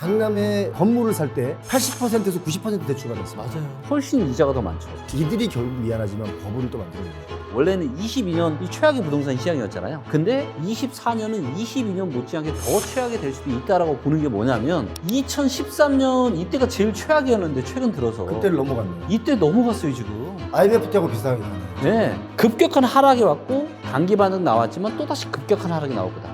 강남에 건물을 살 때 80%에서 90% 대출을 받았습니다. 맞아요. 훨씬 이자가 더 많죠. 이들이 결국 미안하지만 버블을 또 만들어낸 거예요. 원래는 22년 이 최악의 부동산 시장이었잖아요. 근데 24년은 22년 못지않게 더 최악이 될 수도 있다라고 보는 게 뭐냐면 2013년 이때가 제일 최악이었는데 최근 들어서 그때를 넘어갔네요. 이때 넘어갔어요 지금. IMF 때하고 비슷하게 가네요. 네, 급격한 하락이 왔고 단기 반등 나왔지만 또다시 급격한 하락이 나올 거다.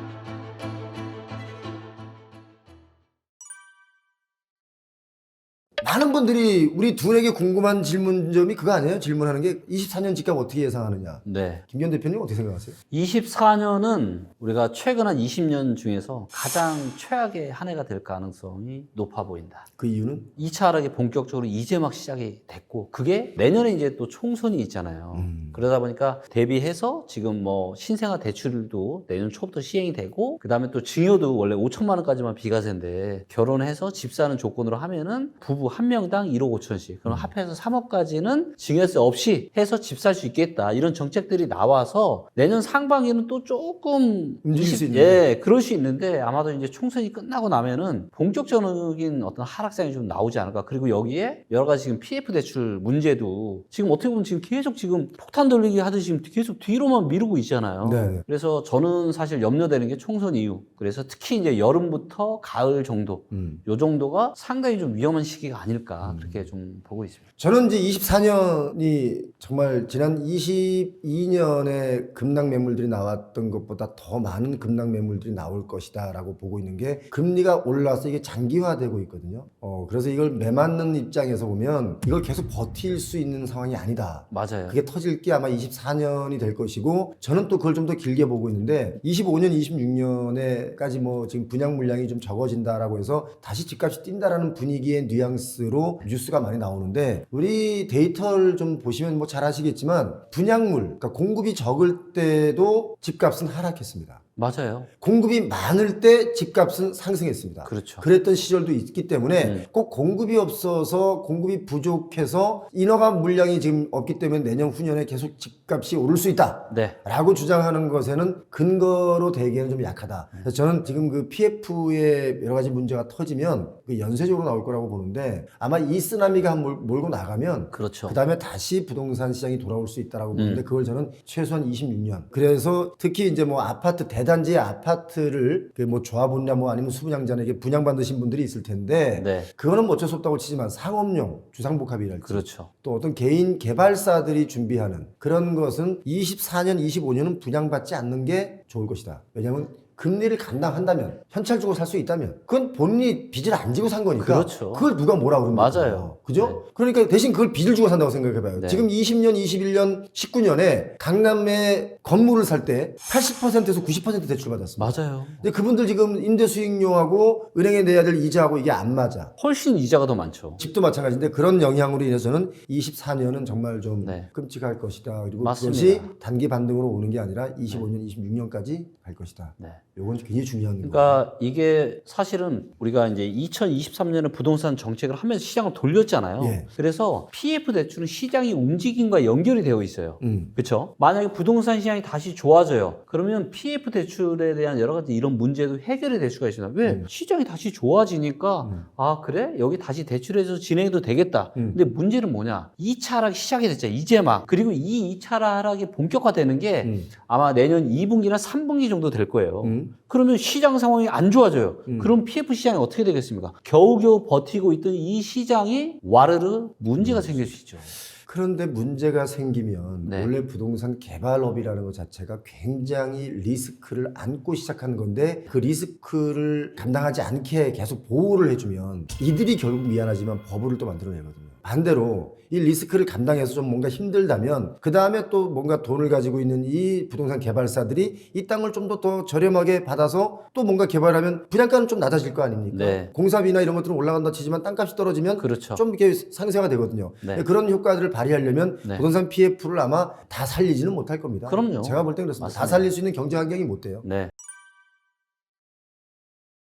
많은 분들이 우리 둘에게 궁금한 질문점이 그거 아니에요? 질문하는 게 24년 집값 어떻게 예상하느냐. 네. 김기현 대표님 어떻게 생각하세요? 24년은 우리가 최근 한 20년 중에서 가장 최악의 한 해가 될 가능성이 높아 보인다. 그 이유는? 2차 하락이 본격적으로 이제 막 시작이 됐고 그게 내년에 이제 또 총선이 있잖아요. 그러다 보니까 대비해서 지금 뭐 신생아 대출도 내년 초부터 시행이 되고 그 다음에 또 증여도 원래 5천만 원까지만 비과세인데 결혼해서 집 사는 조건으로 하면은 부부 한 명당 1억 5천씩 그럼 합해서 3억까지는 증여세 없이 해서 집 살 수 있겠다 이런 정책들이 나와서 내년 상반기는 또 조금 움직일 수 있는데. 예, 그럴 수 있는데 아마도 이제 총선이 끝나고 나면은 본격적인 어떤 하락장이 좀 나오지 않을까. 그리고 여기에 여러 가지 지금 PF 대출 문제도 지금 어떻게 보면 지금 계속 지금 폭탄 돌리기 하듯이 지금 계속 뒤로만 미루고 있잖아요. 네. 그래서 저는 사실 염려되는 게 총선 이후. 그래서 특히 이제 여름부터 가을 정도, 요 정도가 상당히 좀 위험한 시기가 아닐까 그렇게 좀 보고 있습니다. 저는 이제 24년이 정말 지난 22년에 급락 매물들이 나왔던 것보다 더 많은 급락 매물들이 나올 것이다 라고 보고 있는 게 금리가 올라서 이게 장기화되고 있거든요. 그래서 이걸 매맞는 입장에서 보면 이걸 계속 버틸 수 있는 상황이 아니다. 맞아요. 그게 터질 게 아마 24년이 될 것이고 저는 또 그걸 좀 더 길게 보고 있는데 25년, 26년에까지 뭐 지금 분양 물량이 좀 적어진다라고 해서 다시 집값이 뛴다라는 분위기의 뉘앙스로 뉴스가 많이 나오는데 우리 데이터를 좀 보시면 뭐 잘 아시겠지만 분양물, 그러니까 공급이 적을 때도 집값은 하락했습니다. 맞아요. 공급이 많을 때 집값은 상승했습니다. 그렇죠. 그랬던 시절도 있기 때문에 꼭 공급이 없어서 공급이 부족해서 인허가 물량이 지금 없기 때문에 내년 후년에 계속 집값이 오를 수 있다. 네. 라고 주장하는 것에는 근거로 대기에는 좀 약하다. 그래서 저는 지금 그 PF의 여러 가지 문제가 터지면 그 연쇄적으로 나올 거라고 보는데 아마 이 쓰나미가 몰고 나가면 그렇죠. 그 다음에 다시 부동산 시장이 돌아올 수 있다라고 보는데 그걸 저는 최소한 26년. 그래서 특히 이제 뭐 아파트 대단지 아파트를 그 뭐 조합원이나 뭐 아니면 수분양자에게 분양받으신 분들이 있을 텐데 네. 그거는 뭐 어쩔 수 없다고 치지만 상업용 주상복합이랄지 그렇죠. 또 어떤 개인 개발사들이 준비하는 그런 것은 24년, 25년은 분양받지 않는 게 좋을 것이다. 왜냐하면 금리를 감당한다면 현찰 주고 살 수 있다면 그건 본인이 빚을 안 지고 산 거니까 그렇죠. 그걸 누가 뭐라 그럽니까? 맞아요. 그죠? 네. 그러니까 대신 그걸 빚을 주고 산다고 생각해봐요. 네. 지금 20년, 21년, 19년에 강남에 건물을 살 때 80%에서 90% 대출 받았습니다. 맞아요. 근데 그분들 지금 임대 수익료하고 은행에 내야 될 이자하고 이게 안 맞아. 훨씬 이자가 더 많죠. 집도 마찬가지인데 그런 영향으로 인해서는 24년은 정말 좀 네. 끔찍할 것이다. 그리고 맞습니다. 그것이 단기 반등으로 오는 게 아니라 25년, 26년까지 갈 것이다. 네. 요건 굉장히 중요한 거예요. 그러니까 이게 사실은 우리가 이제 2023년에 부동산 정책을 하면서 시장을 돌렸잖아요. 예. 그래서 PF 대출은 시장의 움직임과 연결이 되어 있어요. 그렇죠? 만약에 부동산 시장이 다시 좋아져요. 그러면 PF 대출에 대한 여러 가지 이런 문제도 해결이 될 수가 있어요. 왜? 시장이 다시 좋아지니까 아 그래? 여기 다시 대출해서 진행해도 되겠다. 근데 문제는 뭐냐? 2차 하락이 시작이 됐죠. 이제 막. 그리고 이 2차 하락이 본격화되는 게 아마 내년 2분기나 3분기 정도 될 거예요. 그러면 시장 상황이 안 좋아져요. 그럼 PF 시장이 어떻게 되겠습니까? 겨우겨우 버티고 있던 이 시장이 와르르 문제가 생길 수 있죠. 그런데 문제가 생기면 네. 원래 부동산 개발업이라는 것 자체가 굉장히 리스크를 안고 시작하는 건데 그 리스크를 감당하지 않게 계속 보호를 해주면 이들이 결국 미안하지만 버블을 또 만들어내거든요. 반대로 이 리스크를 감당해서 좀 뭔가 힘들다면 그 다음에 또 뭔가 돈을 가지고 있는 이 부동산 개발사들이 이 땅을 좀 더 저렴하게 받아서 또 뭔가 개발하면 분양가는 좀 낮아질 거 아닙니까? 네. 공사비나 이런 것들은 올라간다 치지만 땅값이 떨어지면 그렇죠. 좀 이렇게 상쇄가 되거든요. 네. 그런 효과들을 발휘하려면 네. 부동산 PF를 아마 다 살리지는 못할 겁니다. 그럼요. 제가 볼 땐 그렇습니다. 맞습니다. 다 살릴 수 있는 경제 환경이 못 돼요. 네.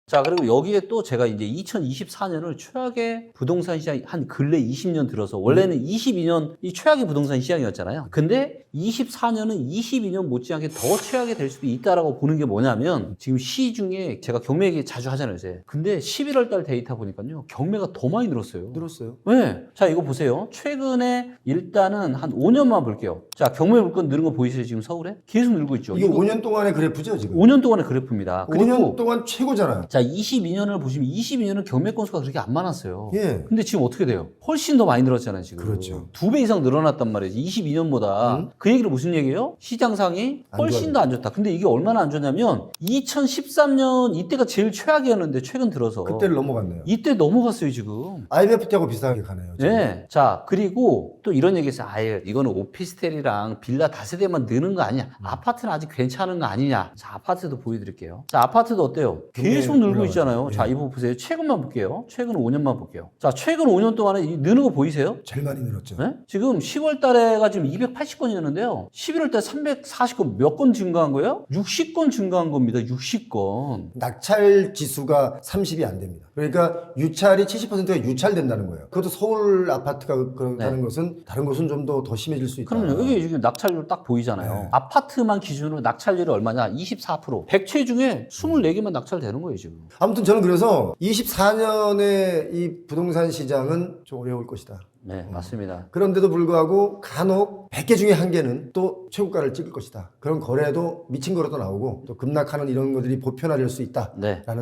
자, 그리고 여기에 또 제가 이제 2024년을 최악의 부동산 시장 한 근래 20년 들어서 원래는 22년 이 최악의 부동산 시장이었잖아요. 근데 24년은 22년 못지않게 더 최악이 될 수도 있다라고 보는 게 뭐냐면 지금 시중에 제가 경매 얘기 자주 하잖아요, 이제. 근데 11월 달 데이터 보니까요. 경매가 더 많이 늘었어요. 늘었어요. 네. 자, 이거 보세요. 최근에 일단은 한 5년만 볼게요. 자, 경매 물건 늘은 거 보이세요? 지금 서울에? 계속 늘고 있죠. 이게 5년 동안의 그래프죠, 지금? 5년 동안의 그래프입니다. 5년 동안 최고잖아요. 자, 22년을 보시면 22년은 경매 건수가 그렇게 안 많았어요. 예. 근데 지금 어떻게 돼요? 훨씬 더 많이 늘었잖아요, 지금. 그렇죠. 2배 이상 늘어났단 말이에요. 22년보다. 그 얘기는 무슨 얘기예요? 시장상이 안 훨씬 좋아요. 더 안 좋다. 근데 이게 얼마나 안 좋냐면 2013년 이때가 제일 최악이었는데 최근 들어서 그때를 넘어갔네요. 이때 넘어갔어요, 지금. IMF 때하고 비슷하게 가네요. 지금. 네. 자, 그리고 또 이런 얘기 있어요. 아예 이거는 오피스텔이랑 빌라 다세대만 느는 거 아니냐. 아파트는 아직 괜찮은 거 아니냐. 자, 아파트도 보여드릴게요. 자, 아파트도 어때요? 계속 늘고 올라가죠. 있잖아요. 자, 이거 보세요. 최근만 볼게요. 최근 5년만 볼게요. 자, 최근 5년 동안에 느는 거 보이세요? 제일 많이 늘었죠. 네? 지금 10월 달에가 지금 280건이었는데요. 11월 달 340건 몇 건 증가한 거예요? 60건 증가한 겁니다. 60건. 낙찰 지수가 30이 안 됩니다. 그러니까 유찰이 70%가 유찰된다는 거예요. 그것도 서울 아파트가 그렇다는 것은 다른 곳은 좀 더 심해질 수 있다. 그럼요. 여기 지금 낙찰률 딱 보이잖아요. 네. 아파트만 기준으로 낙찰률이 얼마냐? 24%. 100채 중에 24개만 낙찰되는 거예요, 지금. 아무튼 저는 그래서 24년에 이 부동산 시장은 좀 어려울 것이다. 네, 맞습니다. 그런데도 불구하고 간혹 100개 중에 한 개는 또 최고가를 찍을 것이다. 그런 거래도 미친 거래도 나오고 또 급락하는 이런 것들이 보편화될 수 있다라는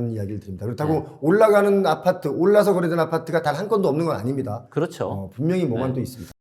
네. 이야기를 드립니다. 그렇다고 올라가는 아파트, 올라서 거래된 아파트가 단 한 건도 없는 건 아닙니다. 그렇죠. 분명히 뭐만 네. 또 있습니다.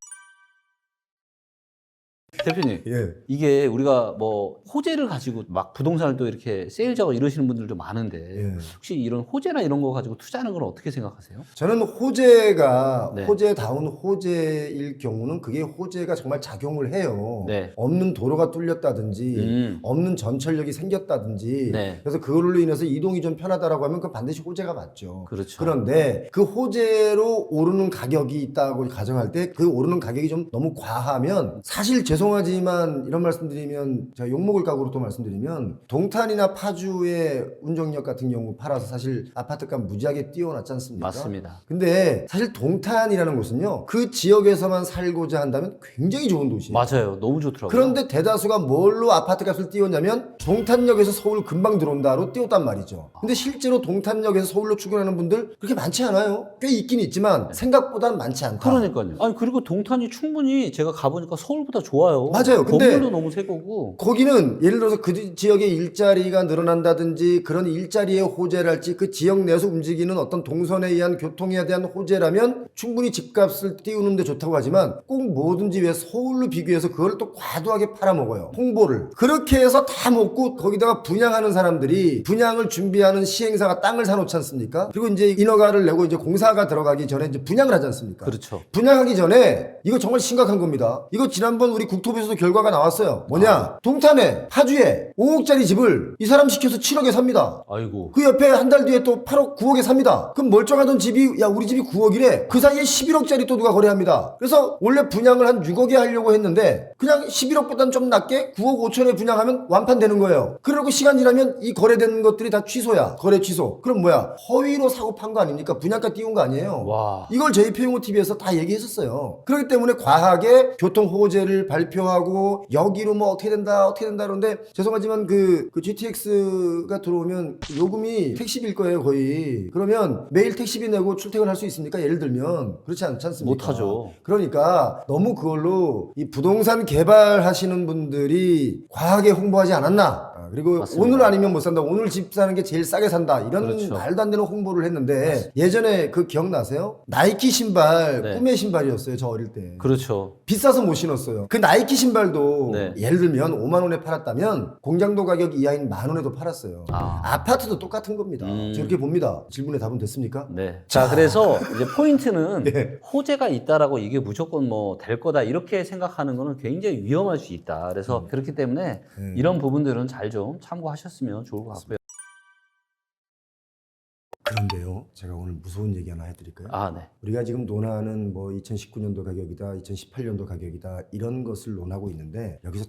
대표님. 예. 이게 우리가 뭐 호재를 가지고 막 부동산을 또 이렇게 세일자고 이러시는 분들도 많은데 예. 혹시 이런 호재나 이런 거 가지고 투자하는 건 어떻게 생각하세요? 저는 호재가 네. 호재다운 호재일 경우는 그게 호재가 정말 작용을 해요. 네. 없는 도로가 뚫렸다든지 없는 전철역이 생겼다든지 네. 그래서 그걸로 인해서 이동이 좀 편하다라고 하면 그 반드시 호재가 맞죠. 그렇죠. 그런데 그 호재로 오르는 가격이 있다고 가정할 때 그 오르는 가격이 좀 너무 과하면 사실 죄송하지만 이런 말씀드리면 제가 욕먹을 각오로 또 말씀드리면 동탄이나 파주의 운정역 같은 경우 팔아서 사실 아파트값 무지하게 띄워놨지 않습니까? 맞습니다. 근데 사실 동탄이라는 곳은요 그 지역에서만 살고자 한다면 굉장히 좋은 도시예요. 맞아요. 너무 좋더라고요. 그런데 대다수가 뭘로 아파트 값을 띄웠냐면 동탄역에서 서울 금방 들어온다로 띄웠단 말이죠. 근데 실제로 동탄역에서 서울로 출근하는 분들 그렇게 많지 않아요. 꽤 있긴 있지만 생각보다는 많지 않다. 그러니까요. 아니 그리고 동탄이 충분히 제가 가보니까 서울보다 좋아요. 맞아요. 근데 건물도 너무 새 거고. 거기는 예를 들어서 그 지역의 일자리가 늘어난다든지 그런 일자리의 호재랄지 그 지역 내에서 움직이는 어떤 동선에 의한 교통에 대한 호재라면 충분히 집값을 띄우는 데 좋다고 하지만 꼭 뭐든지 왜 서울로 비교해서 그걸 또 과도하게 팔아먹어요. 홍보를. 그렇게 해서 다 먹고 거기다가 분양하는 사람들이 분양을 준비하는 시행사가 땅을 사놓지 않습니까? 그리고 이제 인허가를 내고 이제 공사가 들어가기 전에 이제 분양을 하지 않습니까? 그렇죠. 분양하기 전에 이거 정말 심각한 겁니다. 이거 지난번 우리 국토부에서도 결과가 나왔어요. 뭐냐? 동탄에 파주에 5억짜리 집을 이 사람 시켜서 7억에 삽니다. 아이고. 그 옆에 한 달 뒤에 또 8억 9억에 삽니다. 그럼 멀쩡하던 집이 야 우리 집이 9억이래. 그 사이에 11억짜리 또 누가 거래합니다. 그래서 원래 분양을 한 6억에 하려고 했는데 그냥 11억보다는 좀 낮게 9억 5천에 분양하면 완판되는 거예요. 그러고 시간 지나면 이 거래된 것들이 다 취소야. 거래 취소. 그럼 뭐야? 허위로 사고 판 거 아닙니까? 분양가 띄운 거 아니에요. 와. 이걸 저희 표용호TV에서 다 얘기했었어요. 그렇기 때문에 과하게 교통 호재를 발표하고 여기로 뭐 어떻게 된다 그러는데 죄송하지만 그 GTX가 들어오면 요금이 택시비일 거예요 거의. 그러면 매일 택시비 내고 출퇴근할 수 있습니까? 예를 들면 그렇지 않지 않습니까? 못하죠. 그러니까 너무 그걸로 이 부동산 개발하시는 분들이 과하게 홍보하지 않았나. 그리고 맞습니다. 오늘 아니면 못 산다. 오늘 집 사는 게 제일 싸게 산다. 이런 그렇죠. 말도 안 되는 홍보를 했는데 예전에 그 기억나세요? 나이키 신발 네. 꿈의 신발이었어요. 저 어릴 때. 그렇죠. 비싸서 못 신었어요. 그 나이키 신발도 네. 예를 들면 5만 원에 팔았다면 공장도 가격 이하인 만 원에도 팔았어요. 아파트도 똑같은 겁니다. 저렇게 봅니다. 질문에 답은 됐습니까? 네. 자, 그래서 이제 포인트는 네. 호재가 있다라고 이게 무조건 뭐 될 거다 이렇게 생각하는 거는 굉장히 위험할 수 있다. 그래서 그렇기 때문에 이런 부분들은 잘 좀 참고하셨으면 좋을 것 같고요. 그런데요, 제가 오늘 무서운 얘기 하나 해드릴까요? 아, 네. 우리가 지금 논하는 뭐 2019년도 가격이다, 2018년도 가격이다 이런 것을 논하고 있는데 여기서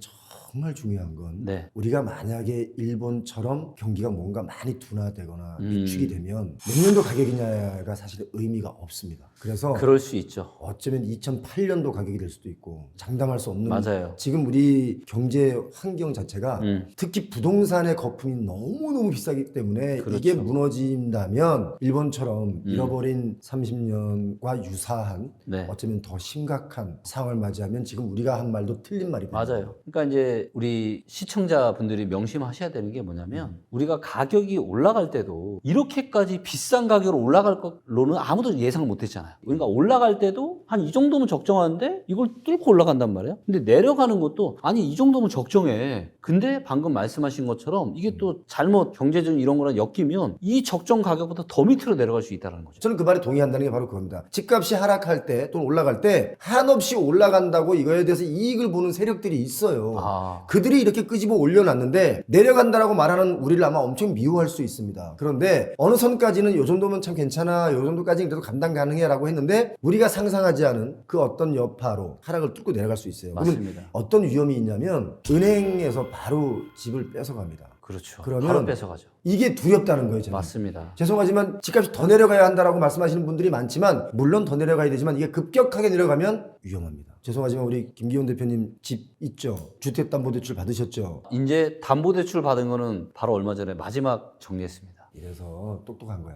정말 중요한 건 네. 우리가 만약에 일본처럼 경기가 뭔가 많이 둔화되거나 위축이 되면 몇 년도 가격이냐가 사실 의미가 없습니다. 그래서 그럴 수 있죠. 어쩌면 2008년도 가격이 될 수도 있고 장담할 수 없는 맞아요. 지금 우리 경제 환경 자체가 특히 부동산의 거품이 너무너무 비싸기 때문에 그렇죠. 이게 무너진다면 일본처럼 잃어버린 30년과 유사한 네. 어쩌면 더 심각한 상황을 맞이하면 지금 우리가 한 말도 틀린 말이 됩니다. 맞아요. 그러니까 이제 우리 시청자분들이 명심하셔야 되는 게 뭐냐면 우리가 가격이 올라갈 때도 이렇게까지 비싼 가격으로 올라갈 걸로는 아무도 예상을 못 했잖아요. 그러니까 올라갈 때도 한 이 정도면 적정한데 이걸 뚫고 올라간단 말이에요. 근데 내려가는 것도 아니 이 정도면 적정해. 근데 방금 말씀하신 것처럼 이게 또 잘못 경제적인 이런 거랑 엮이면 이 적정 가격보다 더 밑으로 내려갈 수 있다는 거죠. 저는 그 말에 동의한다는 게 바로 그겁니다. 집값이 하락할 때 또는 올라갈 때 한없이 올라간다고 이거에 대해서 이익을 보는 세력들이 있어요. 아, 그들이 이렇게 끄집어 올려놨는데 내려간다라고 말하는 우리를 아마 엄청 미워할 수 있습니다. 그런데 어느 선까지는 요 정도면 참 괜찮아, 요 정도까지는 그래도 감당 가능해 라고 했는데 우리가 상상하지 않은 그 어떤 여파로 하락을 뚫고 내려갈 수 있어요. 그러면 맞습니다. 어떤 위험이 있냐면 은행에서 바로 집을 뺏어갑니다. 그렇죠. 그러면 바로 뺏어가죠. 이게 두렵다는 거예요. 저는. 맞습니다. 죄송하지만 집값이 더 내려가야 한다라고 말씀하시는 분들이 많지만 물론 더 내려가야 되지만 이게 급격하게 내려가면 위험합니다. 죄송하지만 우리 김기훈 대표님 집 있죠? 주택담보대출 받으셨죠? 이제 담보대출 받은 거는 바로 얼마 전에 마지막 정리했습니다. 이래서 똑똑한 거야.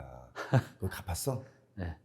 그거 갚았어? 네.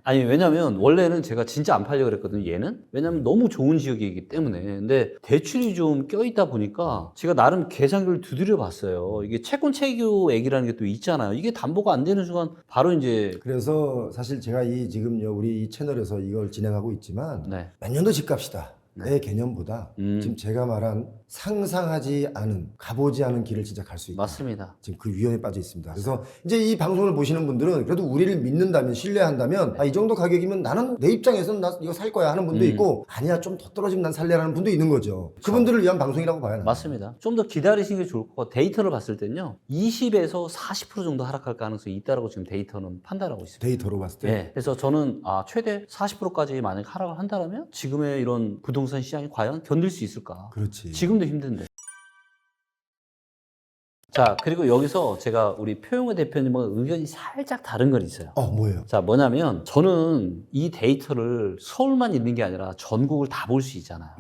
아니 왜냐면 원래는 제가 진짜 안 팔려고 그랬거든요. 얘는 왜냐면 너무 좋은 지역이기 때문에. 근데 대출이 좀 껴있다 보니까 제가 나름 계산기를 두드려 봤어요. 이게 채권 체결액이라는 게 또 있잖아요. 이게 담보가 안 되는 순간 바로 이제 그래서 사실 제가 이 지금요 우리 이 채널에서 이걸 진행하고 있지만 네. 몇 년도 집값이다. 내 개념보다 지금 제가 말한 상상하지 않은 가보지 않은 길을 진짜 갈 수 있다. 맞습니다. 지금 그 위험에 빠져 있습니다. 그래서 이제 이 방송을 보시는 분들은 그래도 우리를 믿는다면 신뢰한다면 아, 이 정도 가격이면 나는 내 입장에서는 나 이거 살 거야 하는 분도 있고 아니야 좀 더 떨어지면 난 살래라는 분도 있는 거죠. 그분들을 위한 방송이라고 봐요. 나는. 맞습니다. 좀 더 기다리시는 게 좋을 것 같아요. 데이터를 봤을 때는요. 20에서 40% 정도 하락할 가능성이 있다라고 지금 데이터는 판단하고 있습니다. 데이터로 봤을 때 네. 그래서 저는 최대 40%까지 만약 하락을 한다면 지금의 이런 부동산 시장이 과연 견딜 수 있을까? 그렇지. 지금도 힘든데. 자, 그리고 여기서 제가 우리 표용호 대표님과 의견이 살짝 다른 건 있어요. 뭐예요? 자, 뭐냐면 저는 이 데이터를 서울만 있는 게 아니라 전국을 다 볼 수 있잖아요.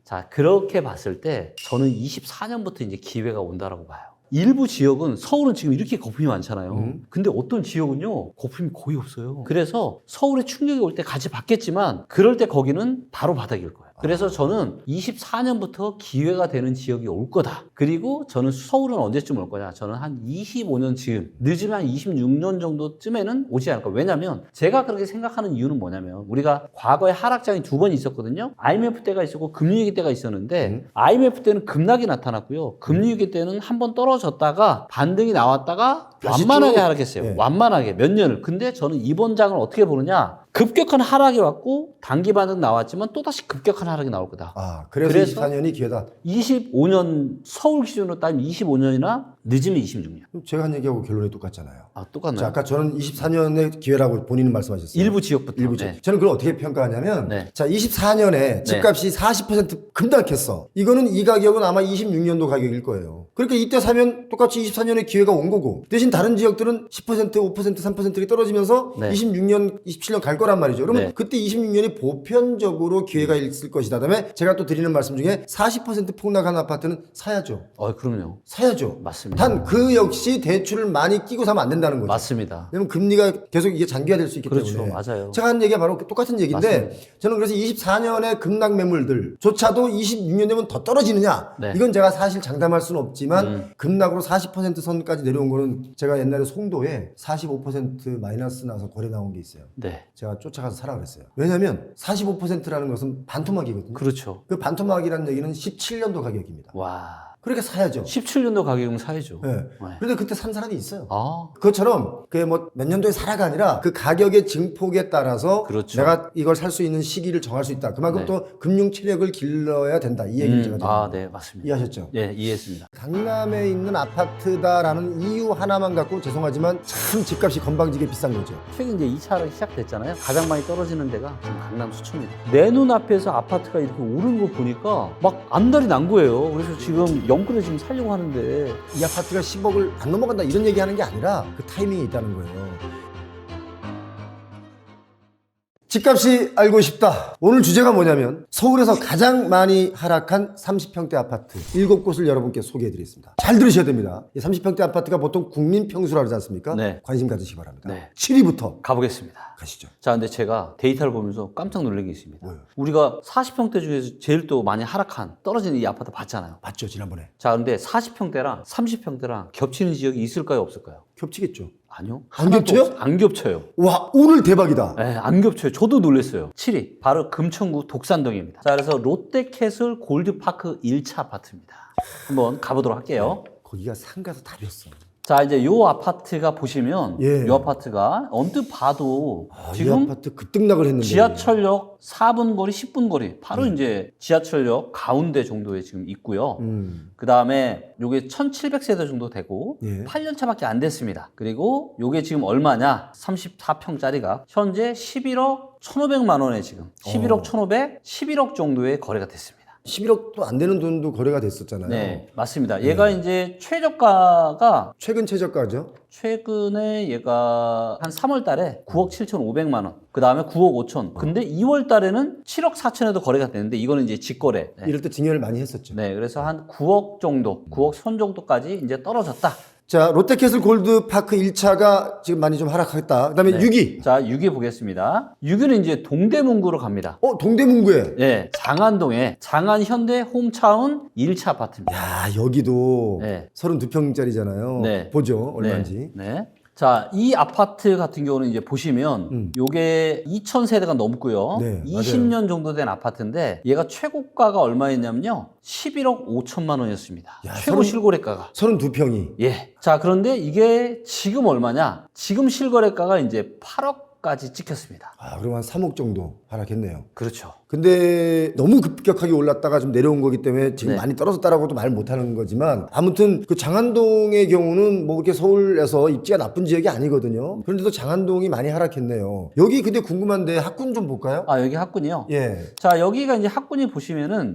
자, 그렇게 봤을 때 저는 24년부터 이제 기회가 온다라고 봐요. 일부 지역은 서울은 지금 이렇게 거품이 많잖아요. 근데 어떤 지역은요 거품이 거의 없어요. 그래서 서울에 충격이 올 때 같이 받겠지만 그럴 때 거기는 바로 바닥일 거예요. 그래서 저는 24년부터 기회가 되는 지역이 올 거다. 그리고 저는 서울은 언제쯤 올 거냐. 저는 한 25년 즈음, 늦으면 한 26년 정도쯤에는 오지 않을까. 왜냐면 제가 그렇게 생각하는 이유는 뭐냐면 우리가 과거에 하락장이 두 번 있었거든요. IMF 때가 있었고 금융위기 때가 있었는데 IMF 때는 급락이 나타났고요. 금융위기 때는 한 번 떨어졌다가 반등이 나왔다가 완만하게 하락했어요. 네. 완만하게 몇 년을. 근데 저는 이번 장을 어떻게 보느냐. 급격한 하락이 왔고 단기 반등 나왔지만 또다시 급격한 하락이 나올 거다. 그래서 24년이 기회다. 25년 서울 기준으로 따지면 25년이나 늦으면 26년. 제가 한 얘기하고 결론이 똑같잖아요. 똑같나요? 자, 아까 저는 24년의 기회라고 본인은 말씀하셨어요. 일부 지역부터. 일부 지역. 저는 그걸 어떻게 평가하냐면 네. 자, 24년에 집값이 40% 급락했어. 이거는 이 가격은 아마 26년도 가격일 거예요. 그러니까 이때 사면 똑같이 24년에 기회가 온 거고 대신 다른 지역들은 10%, 5%, 3%가 떨어지면서 네. 26년, 27년 갈 거란 말이죠. 그러면 네. 그때 26년이 보편적으로 기회가 있을 것이다. 그다음에 제가 또 드리는 말씀 중에 40% 폭락한 아파트는 사야죠. 그럼요. 사야죠. 맞습니다. 단 그 역시 대출을 많이 끼고 사면 안 된다는 거죠. 맞습니다. 왜냐면 금리가 계속 이게 장기화될 수 있기 그렇죠. 때문에. 맞아요. 제가 한 얘기가 바로 똑같은 얘기인데 맞습니다. 저는 그래서 24년의 급락 매물들조차도 26년 되면 더 떨어지느냐 네. 이건 제가 사실 장담할 수는 없지만 급락으로 40% 선까지 내려온 거는 제가 옛날에 송도에 45% 마이너스 나서 거래 나온 게 있어요. 네. 제가 쫓아가서 사라 그랬어요. 왜냐면 45%라는 것은 반토막이거든요. 그렇죠. 그 반토막이라는 얘기는 17년도 가격입니다. 와. 그러니까 사야죠. 17년도 가격이면 사야죠. 예. 네. 그런데 그때 산 사람이 있어요. 아, 그것처럼 그게 뭐 몇 년도에 사라가 아니라 그 가격의 증폭에 따라서 그렇죠. 내가 이걸 살 수 있는 시기를 정할 수 있다. 그만큼 네. 또 금융 체력을 길러야 된다. 이 얘기를 제가 아, 드립니다. 네, 맞습니다. 이해하셨죠? 예, 이해했습니다. 강남에 있는 아파트다라는 이유 하나만 갖고 죄송하지만 참 집값이 건방지게 비싼 거죠. 최근 이제 2차 시작됐잖아요. 가장 많이 떨어지는 데가 지금 강남 수천입니다. 내 눈앞에서 아파트가 이렇게 오르는 거 보니까 막 안달이 난 거예요. 그래서 지금 영끌에 지금 살려고 하는데 이 아파트가 10억을 안 넘어간다 이런 얘기하는 게 아니라 그 타이밍이 있다는 거예요. 집값이 알고 싶다. 오늘 주제가 뭐냐면 서울에서 가장 많이 하락한 30평대 아파트 7곳을 여러분께 소개해드리겠습니다. 잘 들으셔야 됩니다. 이 30평대 아파트가 보통 국민 평수라 그러지 않습니까? 네. 관심 가지시기 바랍니다. 네. 7위부터 가보겠습니다. 가시죠. 자, 근데 제가 데이터를 보면서 깜짝 놀란 게 있습니다. 뭐요? 우리가 40평대 중에서 제일 또 많이 하락한 떨어지는 이 아파트 봤잖아요. 맞죠, 지난번에. 자, 근데 40평대랑 30평대랑 겹치는 지역이 있을까요, 없을까요? 겹치겠죠. 아니요. 안 하나도 겹쳐요? 없- 안 겹쳐요. 와, 오늘 대박이다. 네, 안 겹쳐요. 저도 놀랐어요. 7위. 바로 금천구 독산동입니다. 자, 그래서 롯데캐슬 골드파크 1차 아파트입니다. 한번 가보도록 할게요. 거기가 상가서 답이었어. 자, 이제 요 아파트가 보시면 예. 요 아파트가 언뜻 봐도 이 지금 아파트 급등락을 했는데. 지하철역 4분 거리, 10분 거리. 바로 이제 지하철역 가운데 정도에 지금 있고요. 그 다음에 요게 1700세대 정도 되고 예. 8년 차밖에 안 됐습니다. 그리고 요게 지금 얼마냐? 34평짜리가 현재 11억 1,500만 원에 지금 11억 1,500, 11억 정도의 거래가 됐습니다. 11억도 안 되는 돈도 거래가 됐었잖아요. 네, 맞습니다. 얘가 이제 최저가가 최근 최저가죠? 최근에 얘가 한 3월 달에 9억 7,500만 원. 그 다음에 9억 5천. 근데 2월 달에는 7억 4천에도 거래가 되는데 이거는 이제 직거래. 네. 이럴 때 증여를 많이 했었죠. 네, 그래서 한 9억 정도, 9억 선 정도까지 이제 떨어졌다. 자, 롯데캐슬 골드파크 1차가 지금 많이 좀 하락했다. 그 다음에 네. 6위. 자, 6위 보겠습니다. 6위는 이제 동대문구로 갑니다. 동대문구에. 네, 장안동에 장안 현대 홈차운 1차 아파트입니다. 야, 여기도 네. 32평짜리잖아요. 네. 보죠, 얼마인지. 네. 네. 자, 이 아파트 같은 경우는 이제 보시면 요게 2,000세대가 넘고요. 네, 20년 정도 된 아파트인데 얘가 최고가가 얼마였냐면요. 11억 5천만 원이었습니다. 야, 최고 실거래가가. 32평이. 예. 자, 그런데 이게 지금 얼마냐? 지금 실거래가가 이제 8억까지 찍혔습니다. 아, 그럼 한 3억 정도 하락했네요. 그렇죠. 근데 너무 급격하게 올랐다가 좀 내려온 거기 때문에 지금 네. 많이 떨어졌다라고도 말 못하는 거지만 아무튼 그 장안동의 경우는 뭐 그렇게 서울에서 입지가 나쁜 지역이 아니거든요. 그런데도 장안동이 많이 하락했네요. 여기 근데 궁금한데 학군 좀 볼까요? 아, 여기 학군이요? 예. 자, 여기가 이제 학군이 보시면은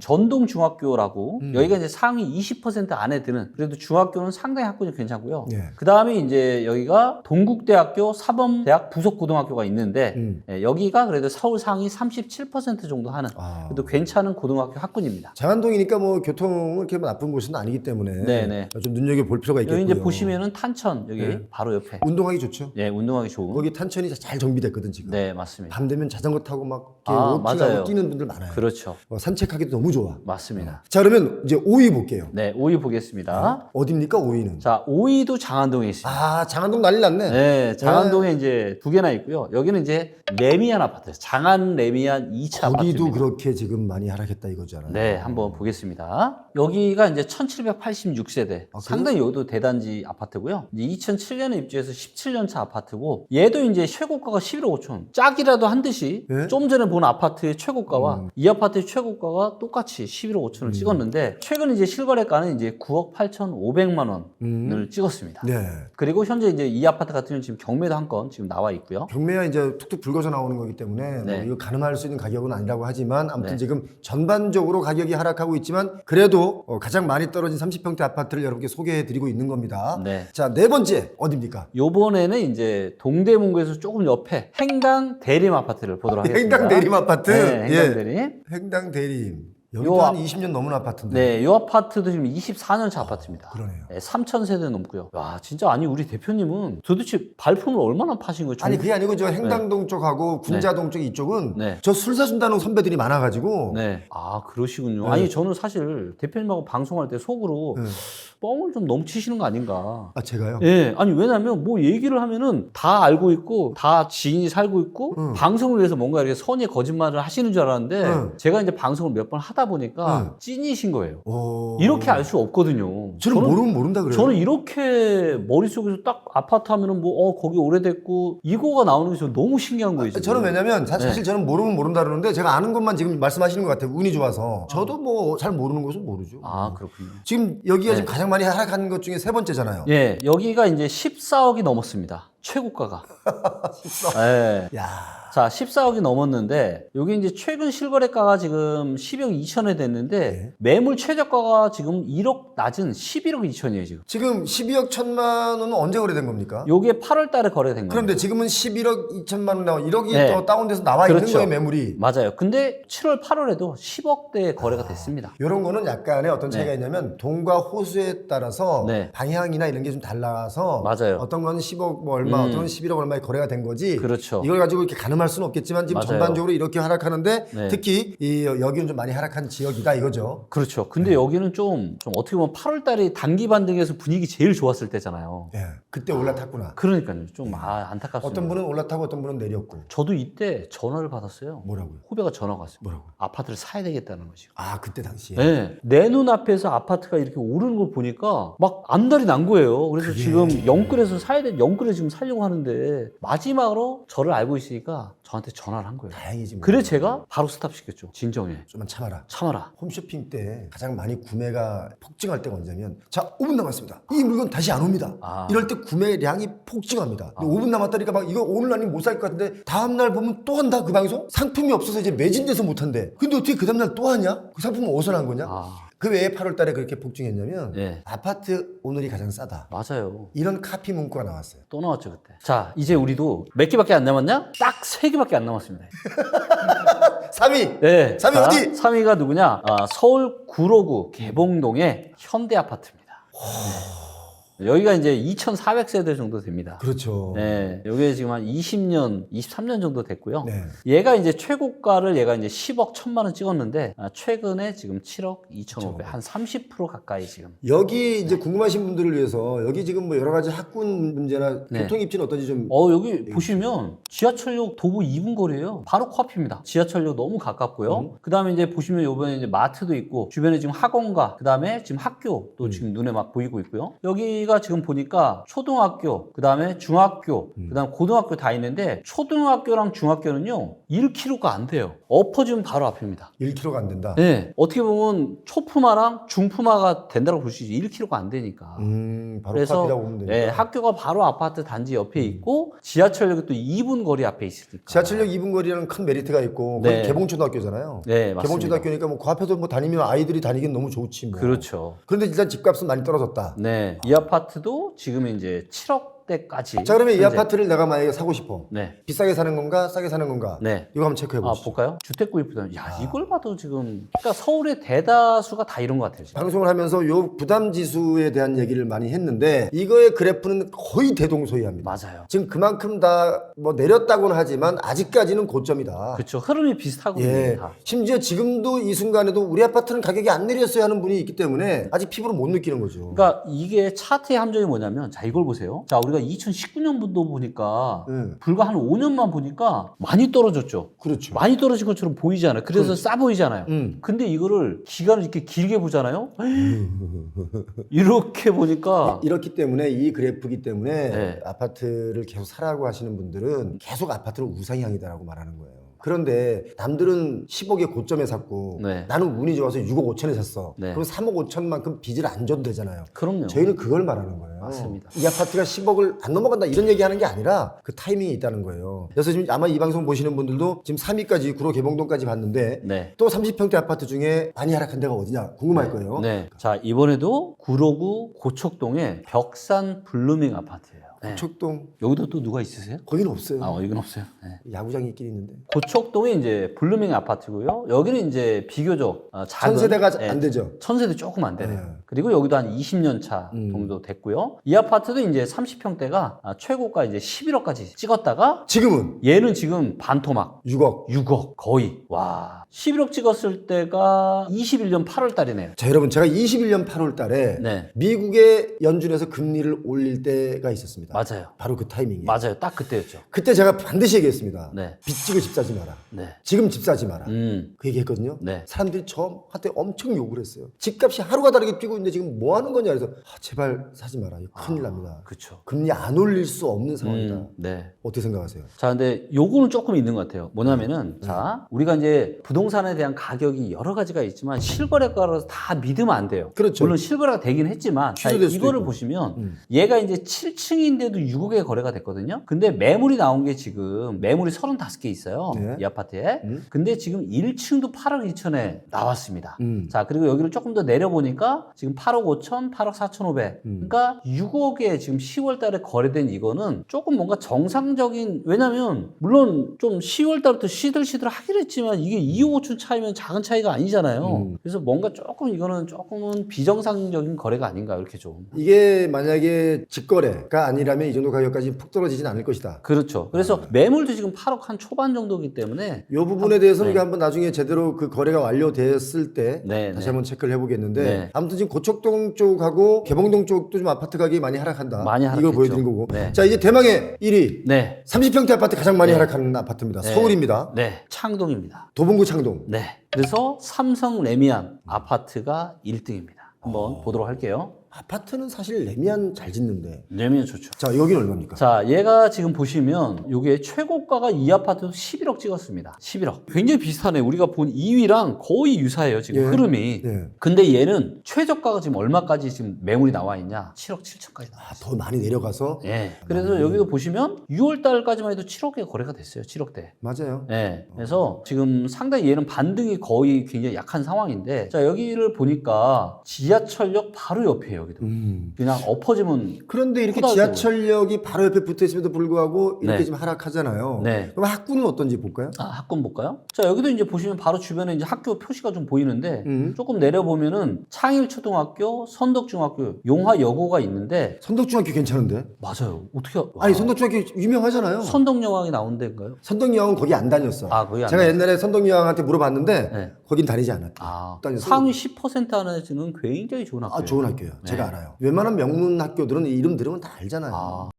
전동중학교라고 여기가 이제 상위 20% 안에 드는 그래도 중학교는 상당히 학군이 괜찮고요. 예. 그 다음에 이제 여기가 동국대학교 사범대학 부속고등학교가 있는데 예, 여기가 그래도 서울 상위 37% 정도 하는 아. 그래도 괜찮은 고등학교 학군입니다. 장안동이니까 뭐 교통은 그렇게 나쁜 곳은 아니기 때문에 네네. 좀 눈여겨볼 필요가 있겠고요. 여기 이제 보시면은 탄천 여기 네. 바로 옆에 운동하기 좋죠. 예, 운동하기 좋은. 거기 탄천이 잘 정비됐거든 지금. 네, 맞습니다. 밤 되면 자전거 타고 막 아, 맞아요. 워킹하고 뛰는 분들 많아요. 그렇죠. 산책하기도 너무 좋아. 맞습니다. 자, 그러면 이제 5위 볼게요. 네, 5위 보겠습니다. 어딥니까 5위는? 자, 5위도 장안동에 있습니다. 아, 장안동 난리 났네. 네, 장안동에 이제 두 개나 있고요. 여기는 이제 레미안 아파트, 장안 레미안 2차 거기도 아파트입니다. 그렇게 지금 많이 하락했다 이거잖아요. 네, 한번 보겠습니다. 여기가 이제 1786세대. 아, 상당히 여기도 대단지 아파트고요. 이제 2007년에 입주해서 17년 차 아파트고, 얘도 이제 최고가가 11억 5천. 짝이라도 한 듯이 네? 좀 전에 본 아파트의 최고가와 이 아파트의 최고가가 똑같이 11억 5천을 찍었는데, 최근 이제 실거래가는 이제 9억 8,500만 원을 찍었습니다. 네. 그리고 현재 이제 이 아파트 같은 경우는 지금 경매도 한 건 지금 나와 있고요. 경매야 이제 툭툭 불거져 나오는 거기 때문에 네. 뭐 이거 가늠할 수 있는 가격은 아니라고 하지만 아무튼 네. 지금 전반적으로 가격이 하락하고 있지만 그래도 가장 많이 떨어진 30평대 아파트를 여러분께 소개해 드리고 있는 겁니다. 네. 자, 네 번째 어딥니까? 요번에는 이제 동대문구에서 조금 옆에 행당 대림 아파트를 보도록 하겠습니다. 행당 대림 아파트. 네, 행당 예. 대림. 행당 대림. 여기도 요 한 20년 넘은 아파트인데. 네, 요 아파트도 지금 24년 차 아파트입니다. 그러네요. 네, 3,000세대 넘고요. 와, 진짜 아니 우리 대표님은 도대체 발품을 얼마나 파신 거예요? 아니 그게 아니고 저 행당동 쪽하고 군자동 쪽 이쪽은 네. 저 술 사준다는 선배들이 많아가지고 네. 아, 그러시군요. 네. 아니 저는 사실 대표님하고 방송할 때 속으로 네. 뻥을 좀 넘치시는 거 아닌가. 아 제가요? 예, 아니 왜냐면 뭐 얘기를 하면은 다 알고 있고 다 지인이 살고 있고 방송을 위해서 뭔가 이렇게 선의 거짓말을 하시는 줄 알았는데 제가 이제 방송을 몇 번 하다 찾다 보니까 찐이신 거예요. 오. 이렇게 알 수 없거든요. 저는 모르면 모른다 그래요. 저는 이렇게 머릿속에서 딱 아파트 하면은 뭐, 거기 오래됐고, 이거가 나오는 게 저는 너무 신기한 거예요. 지금. 저는 왜냐면 사실 저는 모르면 모른다 그러는데 제가 아는 것만 지금 말씀하시는 것 같아요. 운이 좋아서. 저도 뭐 잘 모르는 것은 모르죠. 아, 그렇군요. 지금 여기가 지금 가장 많이 하락한 것 중에 세 번째잖아요. 예, 여기가 이제 14억이 넘었습니다. 최고가가. 14억. 예. 야. 자, 14억이 넘었는데, 여기 이제 최근 실거래가가 지금 10억 2천에 됐는데, 매물 최저가가 지금 1억 낮은 11억 2천이에요, 지금. 지금 12억 1천만 원은 언제 거래된 겁니까? 요게 8월 달에 거래된 거예요. 그런데 지금은 11억 2천만 원 나와 1억이 네. 더 다운돼서 나와 있는 그렇죠. 거예요, 매물이. 맞아요. 근데 7월, 8월에도 10억대 거래가 됐습니다. 이런 거는 약간의 어떤 차이가 있냐면 동과 호수에 따라서 네. 방향이나 이런 게 좀 달라서 맞아요. 어떤 거는 10억 뭐 얼마, 어떤 건 11억 얼마에 거래가 된 거지. 그렇죠. 이걸 가지고 이렇게 가늠할 수는 없겠지만 지금 맞아요. 전반적으로 이렇게 하락하는데 네. 특히 여기는 좀 많이 하락한 지역이다 이거죠. 그렇죠. 근데 여기는 좀 어떻게 보면 8월 달에 단기 반등에서 분위기 제일 좋았을 때잖아요. 예, 그때 올라탔구나. 그러니까요. 좀 안타깝습니다. 어떤 분은 올라타고 어떤 분은 내렸고. 저도 이때 전화를 받았어요. 뭐라고요? 후배가 전화가 왔어요. 뭐라고? 아파트를 사야 되겠다는 거죠. 아, 그때 당시에. 네. 내 눈앞에서 아파트가 이렇게 오르는 걸 보니까 막 안달이 난 거예요. 그래서 지금 영끌에서 영끌에 지금 살려고 하는데 마지막으로 저를 알고 있으니까 저한테 전화를 한 거예요. 다행이지 뭐. 그래 제가 바로 스탑시켰죠. 진정해. 좀만 참아라. 참아라. 홈쇼핑 때 가장 많이 구매가 폭증할 때가 언제냐면 자 5분 남았습니다. 이 물건 다시 안 옵니다. 이럴 때 구매량이 폭증합니다. 근데 5분 남았다니까 막 이거 오늘 아니면 못 살 것 같은데 다음날 보면 또 한다 그 방송? 상품이 없어서 이제 매진돼서 못 한대. 근데 어떻게 그 다음날 또 하냐? 그 상품은 어디서 난 거냐? 그 외에 8월 달에 그렇게 폭증했냐면 네. 아파트 오늘이 가장 싸다. 맞아요. 이런 카피 문구가 나왔어요. 또 나왔죠 그때. 자 이제 우리도 몇 개밖에 안 남았냐? 딱 3개밖에 안 남았습니다. 3위! 네. 3위 어디? 3위가 누구냐? 서울 구로구 개봉동의 현대 아파트입니다. 네. 여기가 이제 2,400세대 정도 됩니다. 그렇죠. 네. 여기에 지금 한 20년, 23년 정도 됐고요. 네. 얘가 이제 최고가를 얘가 이제 10억 1천만 원 찍었는데, 최근에 지금 7억 2,500, 한 30% 가까이 지금. 여기 이제 궁금하신 분들을 위해서 여기 지금 뭐 여러 가지 학군 문제나 네. 교통 입지는 어떤지 좀 여기 보시면 지하철역 도보 2분 거리예요. 바로 코앞입니다. 지하철역 너무 가깝고요. 그 다음에 이제 보시면 요번에 이제 마트도 있고, 주변에 지금 학원가, 그 다음에 지금 학교도 지금 눈에 막 보이고 있고요. 여기가 지금 보니까 초등학교, 그 다음에 중학교, 그 다음에 고등학교 다 있는데, 초등학교랑 중학교는요, 1km가 안 돼요. 엎어지면 바로 앞입니다. 1km가 안 된다. 네. 어떻게 보면 초품화랑 중품화가 된다고 볼 수 있죠. 1km가 안 되니까. 바로 그래서 코앞이라고 보면 되니까. 네, 학교가 바로 아파트 단지 옆에 있고 지하철역이 또 2분 거리 앞에 있으니까. 지하철역 2분 거리라는 큰 메리트가 있고 네. 거기 개봉초등학교잖아요. 네, 맞습니다. 개봉초등학교니까 뭐 그 앞에도 뭐 다니면 아이들이 다니긴 너무 좋지 뭐. 그렇죠. 그런데 일단 집값은 많이 떨어졌다. 네, 이 아파트도 지금 이제 7억대까지. 자 그러면 이 아파트를 내가 만약에 사고 싶어. 네, 비싸게 사는 건가 싸게 사는 건가? 네. 이거 한번 체크해 보시죠. 볼까요? 주택 구입 부담. 야, 이걸 봐도 지금 그러니까 서울의 대다수가 다 이런 것 같아요. 지금. 방송을 하면서 요 부담 지수에 대한 얘기를 많이 했는데 이거의 그래프는 거의 대동소이합니다. 맞아요. 지금 그만큼 다 뭐 내렸다고는 하지만 아직까지는 고점이다. 그렇죠. 흐름이 비슷하거든요. 예. 다. 심지어 지금도 이 순간에도 우리 아파트는 가격이 안 내렸어요 하는 분이 있기 때문에 아직 피부로 못 느끼는 거죠. 그러니까 이게 차트의 함정이 뭐냐면 자 이걸 보세요. 자 우리가 2019년부터 보니까 불과 한 5년만 보니까 많이 떨어졌죠. 그렇죠. 많이 떨어진 것처럼 보이잖아요. 그래서 싸 보이잖아요. 근데 이거를 기간을 이렇게 길게 보잖아요. 이렇게 보니까 이렇기 때문에 이 그래프기 때문에 네. 아파트를 계속 사라고 하시는 분들은 계속 아파트는 우상향이다라고 말하는 거예요. 그런데 남들은 10억에 고점에 샀고 네. 나는 운이 좋아서 6억 5천에 샀어. 네. 그럼 3억 5천만큼 빚을 안 져도 되잖아요. 그럼요. 저희는 그걸 말하는 거예요. 맞습니다. 이 아파트가 10억을 안 넘어간다 이런 얘기하는 게 아니라 그 타이밍이 있다는 거예요. 그래서 지금 아마 이 방송 보시는 분들도 지금 3위까지 구로 개봉동까지 봤는데 네. 또 30평대 아파트 중에 많이 하락한 데가 어디냐 궁금할 거예요. 네. 자 이번에도 구로구 고척동의 벽산 블루밍 아파트예요. 네. 고척동 여기도 또 누가 있으세요? 거기는 없어요. 이건 없어요. 네. 야구장이 있긴 있는데 고척동이 이제 블루밍 아파트고요. 여기는 이제 비교적 작은 1000세대가 네, 안 되죠. 1000세대 조금 안 되네요. 네. 그리고 여기도 한 20년 차 정도 됐고요. 이 아파트도 이제 30평대가 최고가 이제 11억까지 찍었다가 지금은 얘는 지금 반토막 6억. 6억 거의. 와. 11억 찍었을 때가 21년 8월 달이네요. 자, 여러분, 제가 21년 8월 달에 네. 미국의 연준에서 금리를 올릴 때가 있었습니다. 맞아요. 바로 그 타이밍이에요. 맞아요. 딱 그때였죠. 그때 제가 반드시 얘기했습니다. 네. 빚 지고 집 사지 마라. 네. 지금 집 사지 마라. 그 얘기 했거든요. 네. 사람들이 저한테 엄청 욕을 했어요. 집값이 하루가 다르게 뛰고 있는데 지금 뭐 하는 거냐. 그래서 제발 사지 마라. 이거 큰일 납니다. 그렇죠. 금리 안 올릴 수 없는 상황이다. 네. 어떻게 생각하세요? 자, 근데 요거는 조금 있는 것 같아요. 뭐냐면은, 자, 우리가 이제 부동산에 대한 가격이 여러 가지가 있지만 실거래가라서 다 믿으면 안 돼요. 그렇죠. 물론 실거래가 되긴 했지만, 자, 취소될 수도 이거를 있고. 보시면 얘가 이제 7층인데도 6억에 거래가 됐거든요. 근데 매물이 나온 게 지금 매물이 35개 있어요. 네. 이 아파트에. 근데 지금 1층도 8억 2천에 나왔습니다. 음. 자, 그리고 여기를 조금 더 내려보니까 지금 8억 5천, 8억 4,500. 그러니까 6억에 지금 10월 달에 거래된 이거는 조금 뭔가 정상적인, 왜냐면 물론 좀 10월 달부터 시들시들 하긴 했지만 이게 2억 5천 차이면 작은 차이가 아니잖아요. 그래서 뭔가 조금 이거는 조금은 비정상적인 거래가 아닌가 이렇게 좀. 이게 만약에 직거래가 아니라면 이 정도 가격까지 푹 떨어지진 않을 것이다. 그렇죠. 그래서 매물도 지금 8억 한 초반 정도이기 때문에 이 부분에 대해서는 우리가 한번 나중에 제대로 그 거래가 완료됐을 때 네, 다시 네. 한번 체크를 해보겠는데 네. 아무튼 지금 고척동 쪽하고 개봉동 쪽도 좀 아파트 가격이 많이 하락한다. 많이 이걸 하락했죠. 보여드린 거고. 네. 자, 이제 대망의 1위. 네. 30평대 아파트 가장 많이 하락하는 아파트입니다. 네. 서울입니다. 네. 창동입니다. 도봉구 창동. 네. 그래서 삼성 레미안 아파트가 1등입니다. 한번 보도록 할게요. 아파트는 사실 레미안 잘 짓는데. 레미안 좋죠. 자, 여기는 얼마입니까? 자, 얘가 지금 보시면 요게 최고가가 이 아파트도 11억 찍었습니다. 11억. 굉장히 비슷하네. 우리가 본 2위랑 거의 유사해요. 지금 예. 흐름이. 예. 근데 얘는 최저가가 지금 얼마까지 지금 매물이 나와 있냐? 7억 7천까지 나와. 아, 더 많이 내려가서. 예. 그래서 여기도 보시면 6월 달까지만 해도 7억에 거래가 됐어요. 7억대. 맞아요. 네. 그래서 지금 상당히 얘는 반등이 거의 굉장히 약한 상황인데, 자, 여기를 보니까 지하철역 바로 옆이에요, 여기도. 그냥 엎어지면. 그런데 이렇게 후달고. 지하철역이 바로 옆에 붙어 있음에도 불구하고 이렇게 네. 좀 하락하잖아요. 네. 그럼 학군은 어떤지 볼까요? 아, 학군 볼까요? 자, 여기도 이제 보시면 바로 주변에 이제 학교 표시가 좀 보이는데, 조금 내려보면은 창일초등학교, 선덕중학교, 용화여고가 있는데, 선덕중학교 괜찮은데? 맞아요. 어떻게, 아니, 선덕중학교 유명하잖아요. 선덕여왕이 나온 데인가요? 선덕여왕은 거기 안 다녔어. 아, 거기 안 제가 옛날에 선덕여왕한테 물어봤는데 네. 거긴 다니지 않았다. 아, 다녔어요. 상위 10% 안에서는 굉장히 좋은 학교예요. 아, 좋은 학교예요. 네. 제가 알아요. 웬만한 명문 학교들은 이름 들으면 다 알잖아요. 아.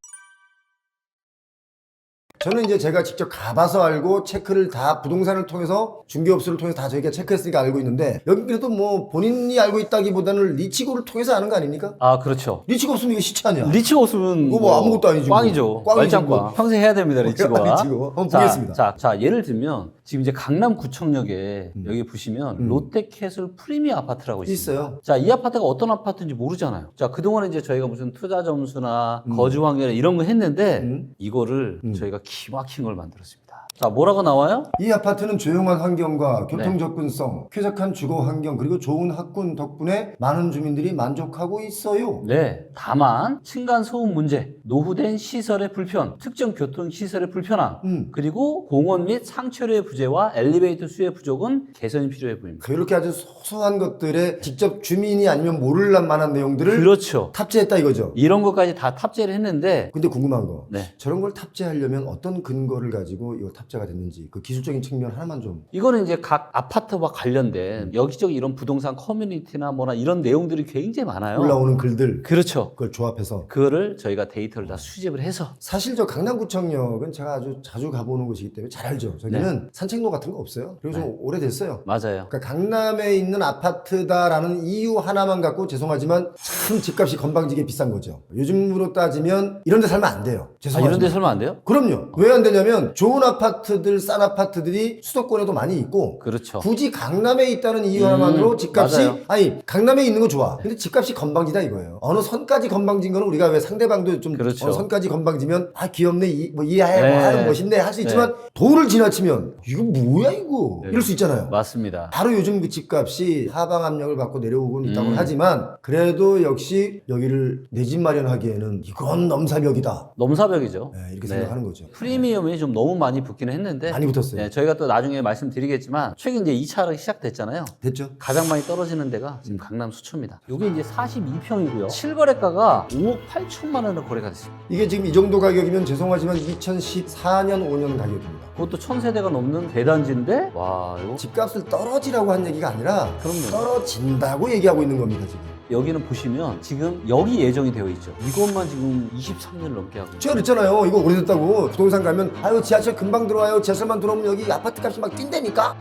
저는 이제 제가 직접 가봐서 알고 체크를 다 부동산을 통해서 중개업소를 통해서 다 저희가 체크했으니까 알고 있는데 여기 그래도 뭐 본인이 알고 있다기보다는 리치고를 통해서 아는 거 아닙니까? 아, 그렇죠. 리치고 없으면 이거 시체 아니야? 리치가 없으면 이거 뭐 아무것도 아니지 뭐. 꽝이죠. 꽝이지 말짱꽝. 뭐. 평생 해야 됩니다, 리치고가. 리치고. 한번 보겠습니다. 자, 예를 들면 지금 이제 강남구청역에 여기 보시면 롯데캐슬 프리미엄 아파트라고 있습니다. 있어요. 자, 이 아파트가 어떤 아파트인지 모르잖아요. 자, 그동안에 이제 저희가 무슨 투자 점수나 거주 환경 이런 거 했는데 이거를 저희가 기막힌 걸 만들었습니다. 자, 뭐라고 나와요? 이 아파트는 조용한 환경과 네. 교통 접근성, 쾌적한 주거 환경 그리고 좋은 학군 덕분에 많은 주민들이 만족하고 있어요. 네. 다만 층간 소음 문제, 노후된 시설의 불편, 특정 교통 시설의 불편함, 그리고 공원 및 상처료의 부재와 엘리베이터 수요의 부족은 개선이 필요해 보입니다. 그렇게 아주 소소한 것들에 직접 주민이 아니면 모를 만한 내용들을 그렇죠. 탑재했다 이거죠. 이런 것까지 다 탑재를 했는데, 근데 궁금한 거. 네. 저런 걸 탑재하려면 어떤 근거를 가지고 이거 탑재가 됐는지 그 기술적인 측면 하나만 좀. 이거는 이제 각 아파트와 관련된 여기저기 이런 부동산 커뮤니티나 뭐나 이런 내용들이 굉장히 많아요. 올라오는 글들 그렇죠. 그걸 조합해서. 그거를 저희가 데이터를 다 수집을 해서. 사실 저 강남구청역은 제가 아주 자주 가보는 곳이기 때문에 잘 알죠. 저기는 산책로 같은 거 없어요. 그리고 좀 오래됐어요. 맞아요. 그러니까 강남에 있는 아파트다라는 이유 하나만 갖고 죄송하지만 참 집값이 건방지게 비싼 거죠. 요즘으로 따지면 이런 데 살면 안 돼요. 아, 죄송하지만. 이런 데 설명 안 돼요? 그럼요. 왜 안 되냐면 좋은 아파트들, 싼 아파트들이 수도권에도 많이 있고 그렇죠. 굳이 강남에 있다는 이유 하나만으로 집값이 맞아요. 아니 강남에 있는 거 좋아. 근데 집값이 건방지다 이거예요. 어느 선까지 건방진 거는 우리가 왜 상대방도 좀 그렇죠. 어느 선까지 건방지면 아 귀엽네 뭐 이해해 네. 뭐 하는 멋있네 할 수 있지만 도를 지나치면 이거 뭐야 이거 네. 이럴 수 있잖아요. 맞습니다. 바로 요즘 그 집값이 하방 압력을 받고 내려오고 있다고 하지만 그래도 역시 여기를 내 집 마련하기에는 이건 넘사벽이다. 넘사벽이죠. 네, 이렇게 네. 생각하는 거죠. 프리미엄이 좀 너무 많이 많이 붙기는 했는데 많이 붙었어요. 네, 저희가 또 나중에 말씀드리겠지만 최근 이제 2차가 시작됐잖아요. 됐죠? 가장 많이 떨어지는 데가 지금 강남 수초입니다. 이게 이제 42평이고요. 실거래가가 5억 8천만 원으로 거래가 됐습니다. 이게 지금 이 정도 가격이면 죄송하지만 2014년 5년 가격입니다. 그것도 1000세대가 넘는 대단지인데 와 이거 집값을 떨어지라고 한 얘기가 아니라 그럼요. 떨어진다고 얘기하고 있는 겁니다 지금. 여기는 보시면 지금 여기 예정이 되어 있죠. 이것만 지금 23년 넘게 하고 제가 그랬잖아요. 이거 오래됐다고. 부동산 가면 아유 지하철 금방 들어와요. 지하철만 들어오면 여기 아파트 값이 막 뛴다니까.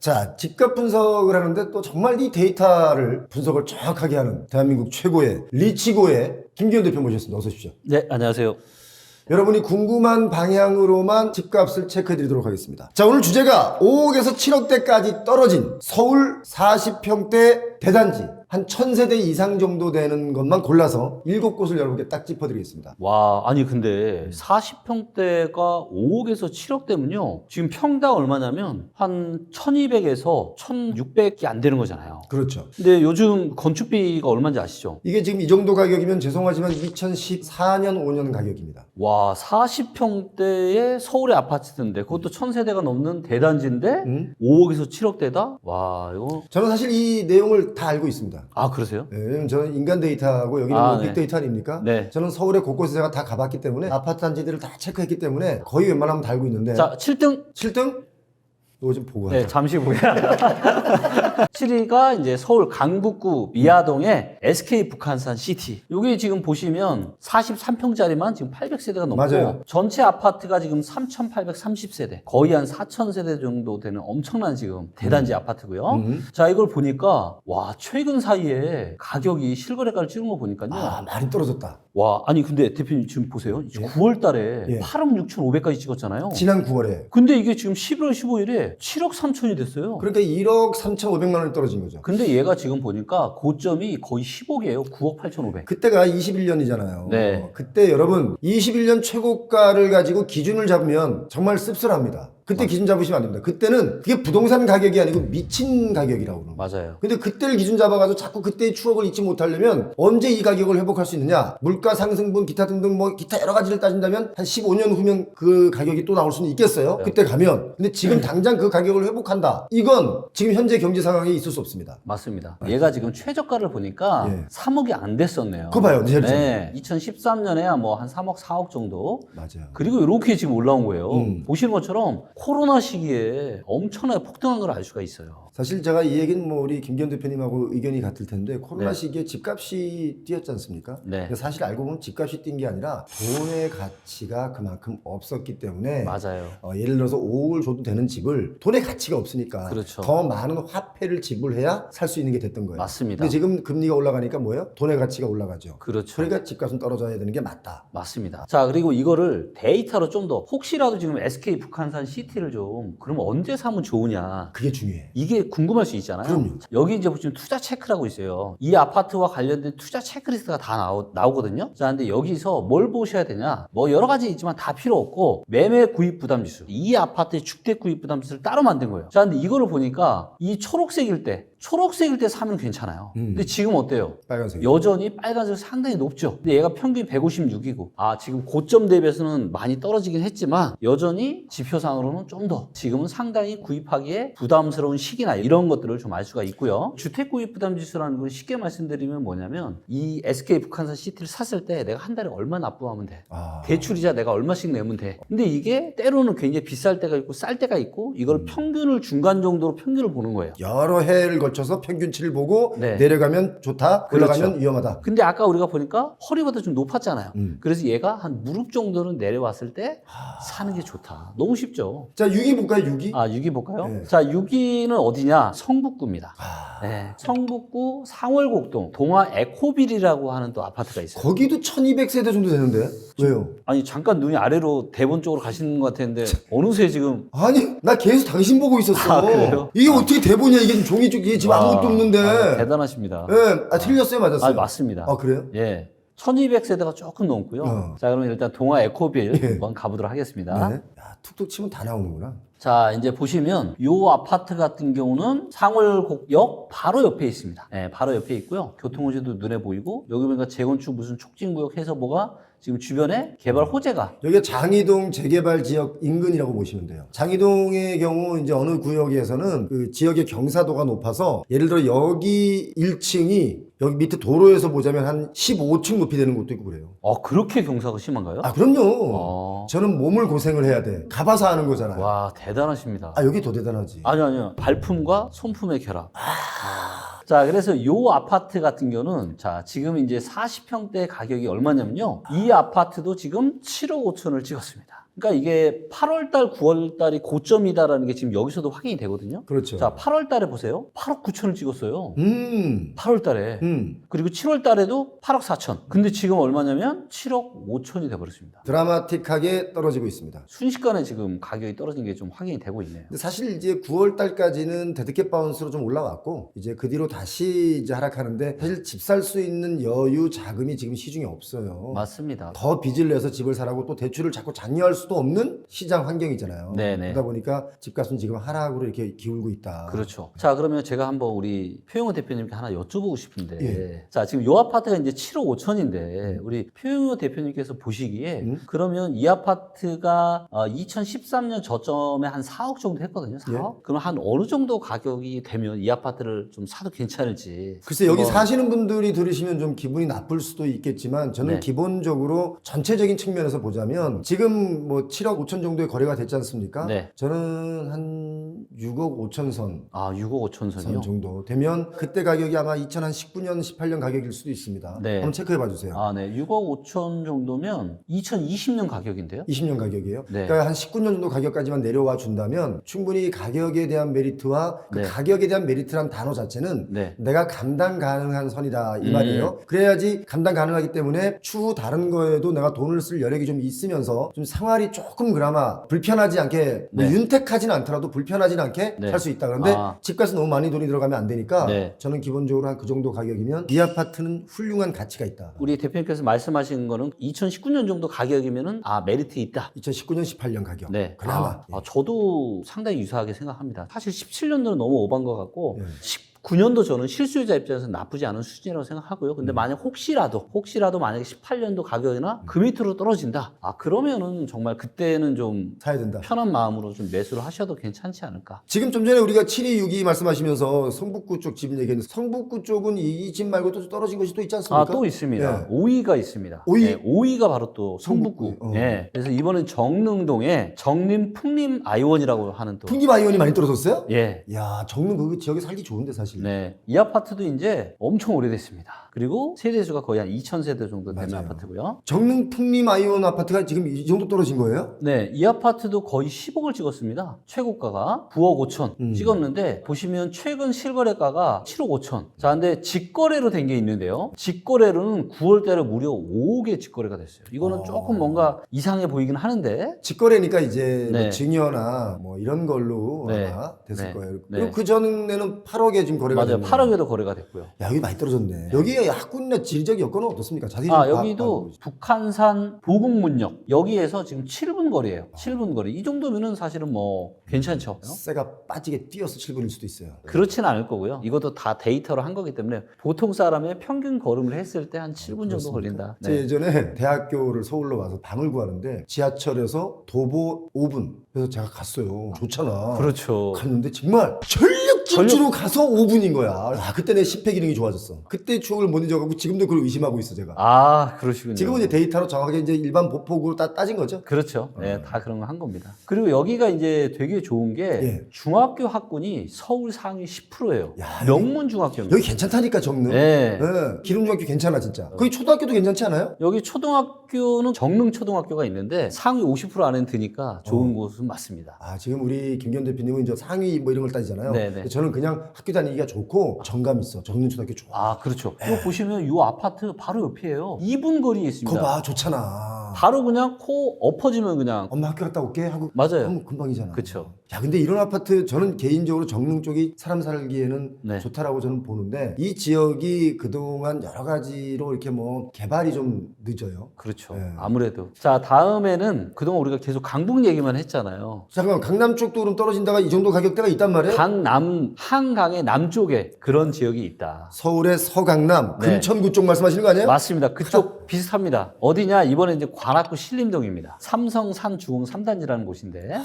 자, 집값 분석을 하는데 또 정말 이 데이터를 분석을 정확하게 하는 대한민국 최고의 리치고의 김기현 대표 모셨습니다. 어서 오십시오. 네, 안녕하세요. 여러분이 궁금한 방향으로만 집값을 체크해드리도록 하겠습니다. 자, 오늘 주제가 5억에서 7억대까지 떨어진 서울 40평대 대단지 한 1000세대 이상 정도 되는 것만 골라서 7곳을 여러분께 딱 짚어드리겠습니다. 와, 아니 근데 40평대가 5억에서 7억대면요. 지금 평당 얼마냐면 한 1200에서 1600이 안 되는 거잖아요. 그렇죠. 근데 요즘 건축비가 얼마인지 아시죠? 이게 지금 이 정도 가격이면 죄송하지만 2014년 5년 가격입니다. 와, 40평대의 서울의 아파트인데 그것도 1000세대가 넘는 대단지인데 5억에서 7억대다? 와, 이거 저는 사실 이 내용을 다 알고 있습니다. 아, 그러세요? 네, 왜냐면 저는 인간 데이터하고 여기는 뭐 네. 빅데이터 아닙니까? 네. 저는 서울의 곳곳에 제가 다 가봤기 때문에 아파트 단지들을 다 체크했기 때문에 거의 웬만하면 다 알고 있는데 자, 7등 7등? 이거 좀 보고 하자. 네, 잠시 후에. 7위가 이제 서울 강북구 미아동의 SK 북한산 시티. 여기 지금 보시면 43평짜리만 지금 800세대가 넘고 맞아요. 전체 아파트가 지금 3,830세대. 거의 한 4,000세대 정도 되는 엄청난 지금 대단지 아파트고요. 자, 이걸 보니까 와, 최근 사이에 가격이 실거래가를 찍은 거 보니까요. 아, 많이 떨어졌다. 와, 아니 근데 대표님 지금 보세요. 9월 달에 예. 8억 6,500까지 찍었잖아요. 지난 9월에. 근데 이게 지금 11월 15일에 7억 3천이 됐어요. 그러니까 1억 3,500만 원이 떨어진 거죠. 근데 얘가 지금 보니까 고점이 거의 10억이에요. 9억 8,500. 그때가 21년이잖아요. 네. 그때 여러분 21년 최고가를 가지고 기준을 잡으면 정말 씁쓸합니다. 그때 기준 잡으시면 안 됩니다. 그때는 그게 부동산 가격이 아니고 미친 가격이라고 그러는 거예요. 맞아요. 근데 그때를 기준 잡아가지고 자꾸 그때의 추억을 잊지 못하려면 언제 이 가격을 회복할 수 있느냐? 물가 상승분 기타 등등 뭐 기타 여러 가지를 따진다면 한 15년 후면 그 가격이 또 나올 수는 있겠어요. 네. 그때 가면. 근데 지금 당장 그 가격을 회복한다. 이건 지금 현재 경제 상황에 있을 수 없습니다. 맞습니다. 얘가 지금 최저가를 보니까 예. 3억이 안 됐었네요. 그거 봐요. 네. 2013년에야 뭐 한 3억, 4억 정도. 맞아요. 그리고 이렇게 지금 올라온 거예요. 보시는 것처럼 코로나 시기에 엄청나게 폭등한 걸 알 수가 있어요. 사실 제가 이 얘기는 뭐 우리 김기현 대표님하고 의견이 같을 텐데 코로나 네. 시기에 집값이 뛰었지 않습니까? 네. 근데 사실 알고 보면 집값이 뛴 게 아니라 돈의 가치가 그만큼 없었기 때문에 맞아요. 예를 들어서 5억을 줘도 되는 집을 돈의 가치가 없으니까 그렇죠. 더 많은 화폐를 지불해야 살 수 있는 게 됐던 거예요. 맞습니다. 근데 지금 금리가 올라가니까 뭐예요? 돈의 가치가 올라가죠. 그렇죠. 그러니까 집값은 떨어져야 되는 게 맞다. 맞습니다. 자, 그리고 이거를 데이터로 좀 더 혹시라도 지금 SK 북한산 시티를 좀 그러면 언제 사면 좋으냐. 그게 중요해. 이게 궁금할 수 있잖아요. 그럼요. 여기 이제 보시면 투자 체크라고 있어요. 이 아파트와 관련된 투자 체크리스트가 다 나오거든요. 자, 근데 여기서 뭘 보셔야 되냐? 뭐 여러 가지 있지만 다 필요 없고 매매 구입 부담 지수. 이 아파트의 주택 구입 부담 지수를 따로 만든 거예요. 자, 근데 이거를 보니까 이 초록색일 때 사면 괜찮아요. 근데 지금 어때요? 빨간색. 여전히 빨간색 상당히 높죠. 근데 얘가 평균 156이고 지금 고점 대비해서는 많이 떨어지긴 했지만 여전히 지표상으로는 좀 더 지금은 상당히 구입하기에 부담스러운 시기나 이런 것들을 좀 알 수가 있고요. 주택 구입 부담 지수라는 건 쉽게 말씀드리면 뭐냐면 이 SK 북한산 시티를 샀을 때 내가 한 달에 얼마 납부하면 돼. 대출이자 내가 얼마씩 내면 돼. 근데 이게 때로는 굉장히 비쌀 때가 있고 쌀 때가 있고 이걸 평균을 중간 정도로 평균을 보는 거예요. 여러 해를 거쳐서 평균치를 보고 네. 내려가면 좋다, 올라가면 그렇죠. 위험하다. 근데 아까 우리가 보니까 허리보다 좀 높았잖아요. 그래서 얘가 한 무릎 정도는 내려왔을 때 사는 게 좋다. 너무 쉽죠. 자, 6위 볼까요? 6위? 6위 볼까요? 네. 자, 6위는 어디냐? 성북구입니다. 네, 성북구 상월곡동 동화 에코빌이라고 하는 또 아파트가 있어요. 거기도 1200세대 정도 되는데 왜요? 아니 잠깐 눈이 아래로 대본 쪽으로 가시는 것 같았는데 어느새 지금 아니 나 계속 당신 보고 있었어. 그래요? 이게 어떻게 대본이야? 이게 지금 종이 쪽 이게 지금 아무것도 없는데. 대단하십니다. 예, 틀렸어요, 맞았어요? 맞습니다. 그래요? 예. 1200세대가 조금 넘고요. 자, 그럼 일단 동아 에코빌 예. 한번 가보도록 하겠습니다. 네. 야, 툭툭 치면 다 나오는구나. 자, 이제 보시면 요 아파트 같은 경우는 상월곡역 바로 옆에 있습니다. 네, 바로 옆에 있고요. 교통호재도 눈에 보이고 여기 보니까 재건축 무슨 촉진구역 해서 뭐가 지금 주변에 개발 호재가 여기가 장이동 재개발 지역 인근이라고 보시면 돼요. 장이동의 경우 이제 어느 구역에서는 그 지역의 경사도가 높아서 예를 들어 여기 1층이 여기 밑에 도로에서 보자면 한 15층 높이 되는 곳도 있고 그래요. 그렇게 경사가 심한가요? 아, 그럼요. 저는 몸을 고생을 해야 돼. 가봐서 하는 거잖아요. 와, 대단하십니다. 아, 여기 더 대단하지. 아니요. 발품과 손품의 결합. 자, 그래서 요 아파트 같은 경우는 자, 지금 이제 40평대 가격이 얼마냐면요. 이 아파트도 지금 7억 5천을 찍었습니다. 그러니까 이게 8월달, 9월달이 고점이다라는 게 지금 여기서도 확인이 되거든요. 그렇죠. 자, 8월달에 보세요. 8억 9천을 찍었어요. 8월달에. 그리고 7월달에도 8억 4천. 근데 지금 얼마냐면 7억 5천이 돼버렸습니다. 드라마틱하게 떨어지고 있습니다. 순식간에 지금 가격이 떨어진 게 좀 확인이 되고 있네요. 근데 사실 이제 9월 달까지는 데드캣 바운스로 좀 올라왔고 이제 그 뒤로 다시 이제 하락하는데 사실 집 살 수 있는 여유 자금이 지금 시중에 없어요. 맞습니다. 더 빚을 내서 집을 사라고 또 대출을 자꾸 잔여할 수도 없는 시장 환경이잖아요. 네네. 그러다 보니까 집값은 지금 하락으로 이렇게 기울고 있다. 그렇죠. 자, 그러면 제가 한번 우리 표영호 대표님께 하나 여쭤보고 싶은데, 예. 자, 지금 요 아파트가 이제 7억 5천인데, 우리 표영호 대표님께서 보시기에, 그러면 이 아파트가 2013년 저점에 한 4억 정도 했거든요. 4억? 그럼 한 어느 정도 가격이 되면 이 아파트를 좀 사도 괜찮을지. 글쎄 여기 한번- 사시는 분들이 들으시면 좀 기분이 나쁠 수도 있겠지만 저는 네. 기본적으로 전체적인 측면에서 보자면 지금 뭐 7억 5천 정도의 거래가 됐지 않습니까? 네. 저는 한 6억 5천 선 6억 5천 선이요? 선 정도 되면 그때 가격이 아마 2019년, 18년 가격일 수도 있습니다. 네. 한번 체크해 봐 주세요. 네. 6억 5천 정도면 2020년 가격인데요? 20년 가격이에요. 네. 그러니까 한 19년 정도 가격까지만 내려와 준다면 충분히 가격에 대한 메리트와 그 네. 가격에 대한 메리트란 단어 자체는 네. 내가 감당 가능한 선이다 이 말이에요. 그래야지 감당 가능하기 때문에 추후 다른 거에도 내가 돈을 쓸 여력이 좀 있으면서 좀 생활이 조금 그나마 불편하지 않게 뭐 네. 윤택하진 않더라도 불편하진 않게 네. 살 수 있다. 그런데 아. 집값은 너무 많이 돈이 들어가면 안 되니까 네. 저는 기본적으로 한 그 정도 가격이면 이 아파트는 훌륭한 가치가 있다. 우리 대표님께서 말씀하신 거는 2019년 정도 가격이면은 메리트 있다. 2019년, 18년 가격. 네. 그나마. 저도 상당히 유사하게 생각합니다. 사실 17년도는 너무 오반 것 같고, 예. 19년도 저는 실수요자 입장에서 나쁘지 않은 수준이라고 생각하고요. 근데 만약 혹시라도 만약에 18년도 가격이나 그 밑으로 떨어진다. 그러면은 정말 그때는 좀 사야 된다. 편한 마음으로 좀 매수를 하셔도 괜찮지 않을까. 지금 좀 전에 우리가 7262 말씀하시면서 성북구 쪽 집 얘기했는데 성북구 쪽은 이 집 말고 또 떨어진 곳이 또 있지 않습니까? 또 있습니다. 예. 5위가 있습니다. 오이? 네, 5위가 바로 또 성북구. 성북구. 네. 그래서 이번엔 정릉동에 정림 풍림 아이원이라고 하는 또. 풍림 아이온이 많이 떨어졌어요? 예. 야, 정릉 그 지역에 살기 좋은데 사실. 네. 이 아파트도 이제 엄청 오래됐습니다. 그리고 세대수가 거의 한 2,000세대 정도 되는 맞아요. 아파트고요. 정릉 풍림 아이온 아파트가 지금 이 정도 떨어진 거예요? 네, 이 아파트도 거의 10억을 찍었습니다. 최고가가 9억 5천 찍었는데 보시면 최근 실거래가가 7억 5천. 자, 근데 직거래로 된 게 있는데요. 직거래로는 9월 달에 무려 5억의 직거래가 됐어요. 이거는 조금 뭔가 이상해 보이긴 하는데 직거래니까 이제 네. 뭐 증여나 뭐 이런 걸로 네. 아마 됐을 네. 거예요. 네. 그리고 그 전에는 8억에 지금 거래가 맞아요. 됐네요. 8억에도 거래가 됐고요. 야, 여기 많이 떨어졌네. 여기에 학군의 지리적 여건은 어떻습니까? 자세히 좀 여기도 봐보시죠. 북한산 보국문역 여기에서 지금 7분 거리예요. 7분 거리. 이 정도면은 사실은 뭐 괜찮죠. 쇠가 빠지게 뛰어서 7분일 수도 있어요. 그렇지는 않을 거고요. 이것도 다 데이터로 한 거기 때문에 보통 사람의 평균 걸음을 했을 때 한 7분 정도 걸린다. 제 예전에 대학교를 서울로 와서 방을 구하는데 지하철에서 도보 5분. 그래서 제가 갔어요. 좋잖아. 그렇죠. 갔는데 정말 전력 질주로 가서 5분인 거야. 그때 내 심폐 기능이 좋아졌어. 그때 추억을 못 잊어가고 지금도 그걸 의심하고 있어 제가. 그러시군요. 지금은 이제 데이터로 정확하게 이제 일반 보폭으로 따진 거죠. 그렇죠. 네, 다 그런 거 한 겁니다. 그리고 여기가 이제 되게 좋은 게 예. 중학교 학군이 서울 상위 10%예요. 야, 명문 중학교입니다. 여기 괜찮다니까 정릉. 네. 네. 기름중학교 괜찮아 진짜. 거기 초등학교도 괜찮지 않아요? 여기 초등학교는 정릉초등학교가 있는데 상위 50% 안에 드니까 좋은 곳은 맞습니다. 지금 우리 김기현 대표님은 이제 상위 뭐 이런 걸 따지잖아요. 네네. 근데 저는 그냥 학교 다니기가 좋고 정감 있어. 정릉초등학교 좋아. 그렇죠. 이거 보시면 이 아파트 바로 옆이에요. 2분 거리에 있습니다. 그거 봐 좋잖아. 바로 그냥 코 엎어지면 그냥 엄마 학교 갔다 올게 하고 맞아요. 하면 금방이잖아. 그쵸. 야, 근데 이런 아파트 저는 개인적으로 정릉 쪽이 사람 살기에는 네. 좋다라고 저는 보는데 이 지역이 그동안 여러 가지로 이렇게 뭐 개발이 좀 늦어요. 그렇죠. 네. 아무래도. 자, 다음에는 그동안 우리가 계속 강북 얘기만 했잖아요. 잠깐만, 강남 쪽도 그럼 떨어진다가 이 정도 가격대가 있단 말이에요? 한강의 남쪽에 그런 지역이 있다. 서울의 서강남, 네. 금천구 쪽 말씀하시는 거 아니에요? 맞습니다. 그쪽 비슷합니다. 어디냐? 이번에 이제 관악구 신림동입니다. 삼성산 주공 3단지라는 곳인데.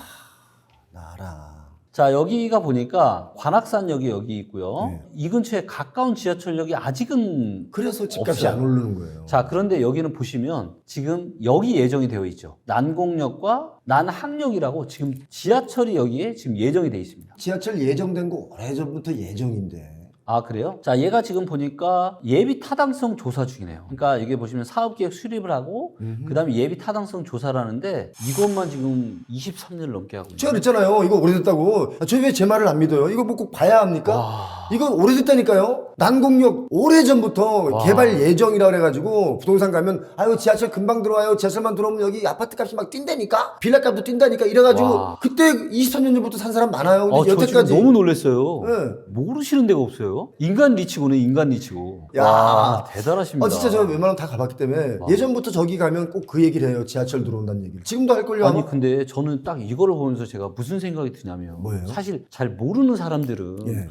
나라. 자, 여기가 보니까 관악산역이 여기 있고요. 네. 이 근처에 가까운 지하철역이 아직은 그래서 집값이 없어요. 안 오르는 거예요. 자, 그런데 여기는 보시면 지금 여기 예정이 되어 있죠. 난공역과 난항역이라고 지금 지하철이 여기에 지금 예정이 되어 있습니다. 지하철 예정된 거 오래전부터 예정인데. 아, 그래요? 자, 얘가 지금 보니까 예비 타당성 조사 중이네요. 그러니까 이게 보시면 사업계획 수립을 하고 그 다음에 예비 타당성 조사를 하는데 이것만 지금 23년을 넘게 하고 제가 있네요. 그랬잖아요. 이거 오래됐다고. 저 왜 제 말을 안 믿어요? 이거 뭐 꼭 봐야 합니까? 와. 이거 오래됐다니까요. 난공역 오래전부터 와. 개발 예정이라 그래가지고 부동산 가면 아유 지하철 금방 들어와요. 지하철만 들어오면 여기 아파트 값이 막 뛴다니까. 빌라 값도 뛴다니까. 이래가지고 와. 그때 23년 전부터 산 사람 많아요. 근데 저 지금 여태까지 너무 놀랐어요. 네. 모르시는 데가 없어요. 인간 리치고네, 인간 리치고. 야. 와, 대단하십니다. 진짜 제가 웬만하면 다 가봤기 때문에 와. 예전부터 저기 가면 꼭 그 얘기를 해요. 지하철 들어온다는 얘기를. 지금도 할걸요. 아니 아마? 근데 저는 딱 이거를 보면서 제가 무슨 생각이 드냐면 뭐예요? 사실 잘 모르는 사람들은 예.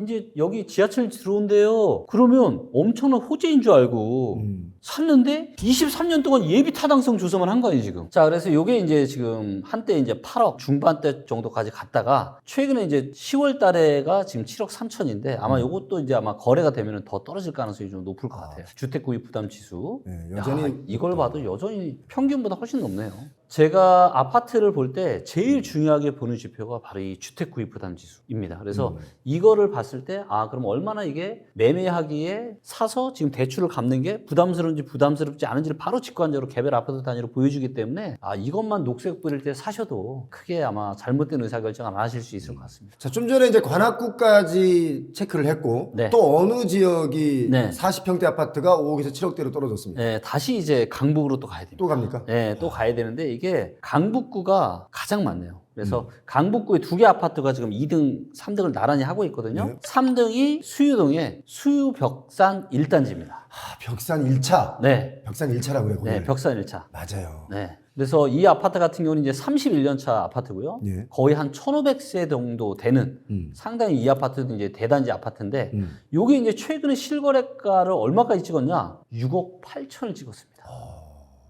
이제 여기 지하철 들어온대요. 그러면 엄청난 호재인 줄 알고 샀는데 23년 동안 예비 타당성 조사만 한 거예요 지금. 자, 그래서 요게 이제 지금 한때 이제 8억 중반대 정도까지 갔다가 최근에 이제 10월 달에가 지금 7억 3천인데 아마 요것도 이제 아마 거래가 되면 더 떨어질 가능성이 좀 높을 것 같아요. 주택 구입 부담 지수. 네, 여전히 이걸 봐도 여전히 평균보다 훨씬 높네요. 제가 아파트를 볼 때 제일 중요하게 보는 지표가 바로 이 주택 구입 부담 지수입니다. 그래서 이거를 봤을 때 그럼 얼마나 이게 매매하기에 사서 지금 대출을 갚는 게 부담스러운지 부담스럽지 않은지를 바로 직관적으로 개별 아파트 단위로 보여주기 때문에 이것만 녹색 뿌릴 때 사셔도 크게 아마 잘못된 의사결정 안 하실 수 있을 것 같습니다. 자, 좀 전에 이제 관악구까지 체크를 했고 네. 또 어느 지역이 네. 40평대 아파트가 5억에서 7억대로 떨어졌습니다. 네, 다시 이제 강북으로 또 가야 됩니다. 또 갑니까? 네, 또 가야 되는데 이게 강북구가 가장 많네요. 그래서 강북구에 2개 아파트가 지금 2등, 3등을 나란히 하고 있거든요. 네. 3등이 수유동의 수유벽산 1단지입니다. 벽산 1차. 네. 벽산 1차라고 그래. 네, 벽산 1차. 맞아요. 네. 그래서 이 아파트 같은 경우는 이제 31년 차 아파트고요. 예. 거의 한 1,500세 정도 되는 상당히 이 아파트도 이제 대단지 아파트인데 요게 이제 최근에 실거래가를 얼마까지 찍었냐? 6억 8천을 찍었습니다.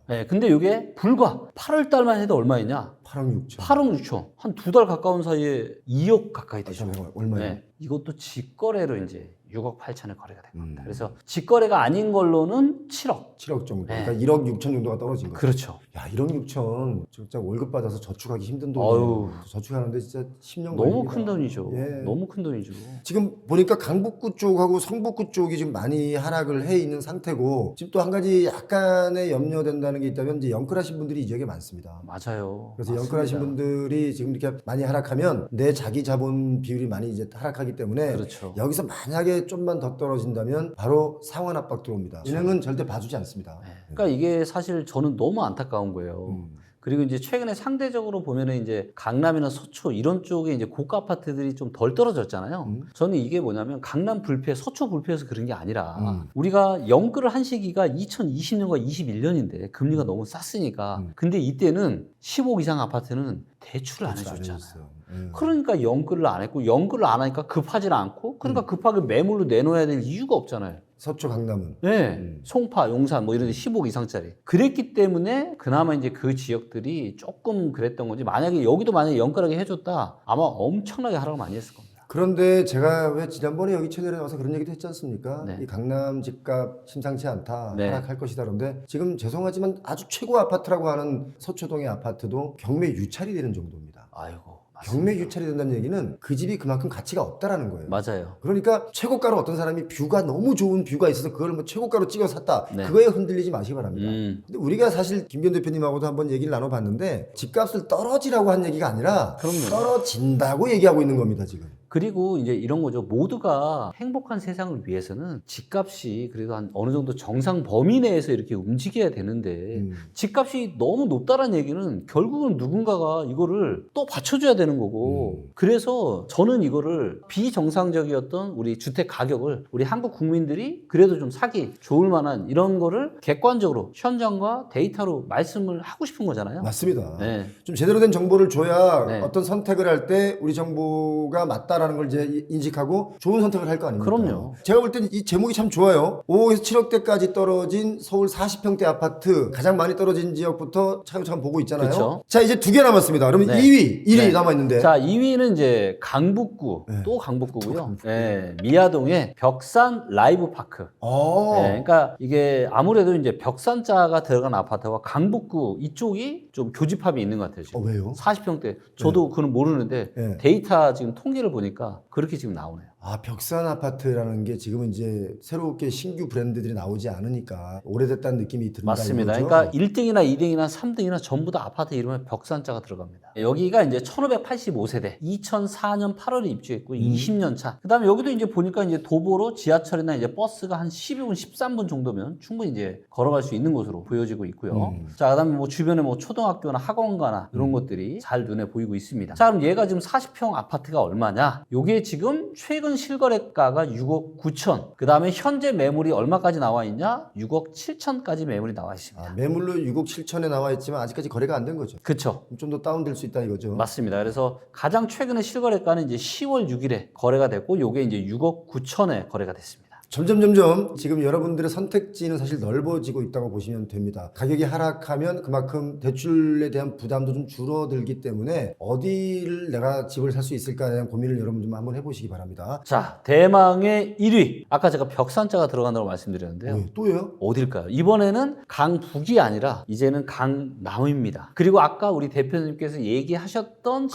네, 근데 이게 불과 8월 달만 해도 얼마였냐? 8억 6천. 8억 6천. 한 2달 가까운 사이에 2억 가까이 되죠. 얼마예요? 네, 이것도 직거래로 이제 6억 8천에 거래가 된 겁니다. 그래서 직거래가 아닌 걸로는 7억. 7억 정도. 네. 그러니까 1억 6천 정도가 떨어진 거예요. 그렇죠. 야, 1억 6천 진짜 월급 받아서 저축하기 힘든 아유. 돈이에요. 저축하는데 진짜 10년 너무 걸립니다. 큰 돈이죠. 예. 너무 큰 돈이죠. 지금 보니까 강북구 쪽하고 성북구 쪽이 지금 많이 하락을 해 있는 상태고 지금 또 한 가지 약간의 염려된다는 게 있다면 이제 영끌하신 분들이 이 지역에 많습니다. 맞아요. 그래서 맞습니다. 영끌하신 분들이 지금 이렇게 많이 하락하면 내 자기 자본 비율이 많이 이제 하락하기 때문에 그렇죠. 여기서 만약에 좀만 더 떨어진다면 바로 상환 압박 들어옵니다. 은행은 절대 봐주지 않습니다. 네. 그러니까 이게 사실 저는 너무 안타까운 거예요. 그리고 이제 최근에 상대적으로 보면은 이제 강남이나 서초 이런 쪽에 이제 고가 아파트들이 좀 덜 떨어졌잖아요. 저는 이게 뭐냐면 강남 불패, 서초 불패에서 그런 게 아니라 우리가 영끌을 한 시기가 2020년과 21년인데 금리가 너무 쌌으니까. 근데 이때는 10억 이상 아파트는 대출을 안 해줬잖아요. 그러니까 영끌을 안 했고 영끌을 안 하니까 급하지 않고 그러니까 급하게 매물로 내놓아야 될 이유가 없잖아요. 서초 강남은. 네. 송파, 용산 뭐 이런 데 10억 이상짜리. 그랬기 때문에 그나마 이제 그 지역들이 조금 그랬던 거지. 만약에 여기도 만약에 영끌하게 해줬다 아마 엄청나게 하락을 많이 했을 겁니다. 그런데 제가 왜 지난번에 여기 채널에 나와서 그런 얘기도 했지 않습니까? 네. 이 강남 집값 심상치 않다. 네. 하락할 것이다. 그런데 지금 죄송하지만 아주 최고 아파트라고 하는 서초동의 아파트도 경매 유찰이 되는 정도입니다. 아이고. 경매 유찰이 된다는 얘기는 그 집이 그만큼 가치가 없다라는 거예요. 맞아요. 그러니까 최고가로 어떤 사람이 뷰가 너무 좋은 뷰가 있어서 그걸 뭐 최고가로 찍어 샀다. 네. 그거에 흔들리지 마시기 바랍니다. 근데 음. 우리가 사실 김변 대표님하고도 한번 얘기를 나눠봤는데 집값을 떨어지라고 한 얘기가 아니라 그럼요. 떨어진다고 얘기하고 있는 겁니다 지금. 그리고 이제 이런 거죠. 모두가 행복한 세상을 위해서는 집값이 그래도 한 어느 정도 정상 범위 내에서 이렇게 움직여야 되는데 집값이 너무 높다는 얘기는 결국은 누군가가 이거를 또 받쳐줘야 되는 거고 그래서 저는 이거를 비정상적이었던 우리 주택 가격을 우리 한국 국민들이 그래도 좀 사기 좋을 만한 이런 거를 객관적으로 현장과 데이터로 말씀을 하고 싶은 거잖아요. 맞습니다. 네. 좀 제대로 된 정보를 줘야 네. 어떤 선택을 할 때 우리 정보가 맞다라는 걸 이제 인식하고 좋은 선택을 할 거 아닙니까? 그럼요. 제가 볼 때는 이 제목이 참 좋아요. 5억에서 7억대까지 떨어진 서울 40평대 아파트 가장 많이 떨어진 지역부터 차근차근 보고 있잖아요. 그쵸. 자, 이제 두 개 남았습니다. 그러면 네. 2위, 1위 네. 남아있는데. 자, 2위는 이제 강북구, 네. 또 강북구고요. 또 강북구. 네, 미아동의 벽산 라이브 파크. 네, 그러니까 이게 아무래도 이제 벽산자가 들어간 아파트와 강북구 이쪽이 좀 교집합이 있는 것 같아요. 지금. 왜요? 40평대. 저도 그건 모르는데 네. 데이터 지금 통계를 보니까 그렇게 지금 나오네요. 아, 벽산 아파트라는 게 지금은 이제 새롭게 신규 브랜드들이 나오지 않으니까 오래됐다는 느낌이 든다. 맞습니다. 이거죠? 그러니까 1등이나 2등이나 3등이나 전부 다 아파트 이름에 벽산자가 들어갑니다. 여기가 이제 1585세대, 2004년 8월에 입주했고 20년 차. 그다음에 여기도 이제 보니까 이제 도보로 지하철이나 이제 버스가 한 12분, 13분 정도면 충분히 이제 걸어갈 수 있는 곳으로 보여지고 있고요. 자, 그다음에 뭐 주변에 뭐 초등학교나 학원가나 이런 것들이 잘 눈에 보이고 있습니다. 자, 그럼 얘가 지금 40평 아파트가 얼마냐? 요게 지금 최근 실거래가가 6억 9천. 그다음에 현재 매물이 얼마까지 나와 있냐? 6억 7천까지 매물이 나와 있습니다. 아, 매물로 6억 7천에 나와 있지만 아직까지 거래가 안 된 거죠. 그렇죠. 좀 더 다운될 수 있다 이거죠. 맞습니다. 그래서 가장 최근에 실거래가는 이제 10월 6일에 거래가 됐고 요게 이제 6억 9천에 거래가 됐습니다. 점점 지금 여러분들의 선택지는 사실 넓어지고 있다고 보시면 됩니다. 가격이 하락하면 그만큼 대출에 대한 부담도 좀 줄어들기 때문에 어디를 내가 집을 살 수 있을까에 대한 고민을 여러분 좀 한번 해보시기 바랍니다. 자, 대망의 1위. 아까 제가 벽산자가 들어간다고 말씀드렸는데요. 네, 또요? 어딜까요? 이번에는 강북이 아니라 이제는 강남입니다. 그리고 아까 우리 대표님께서 얘기하셨던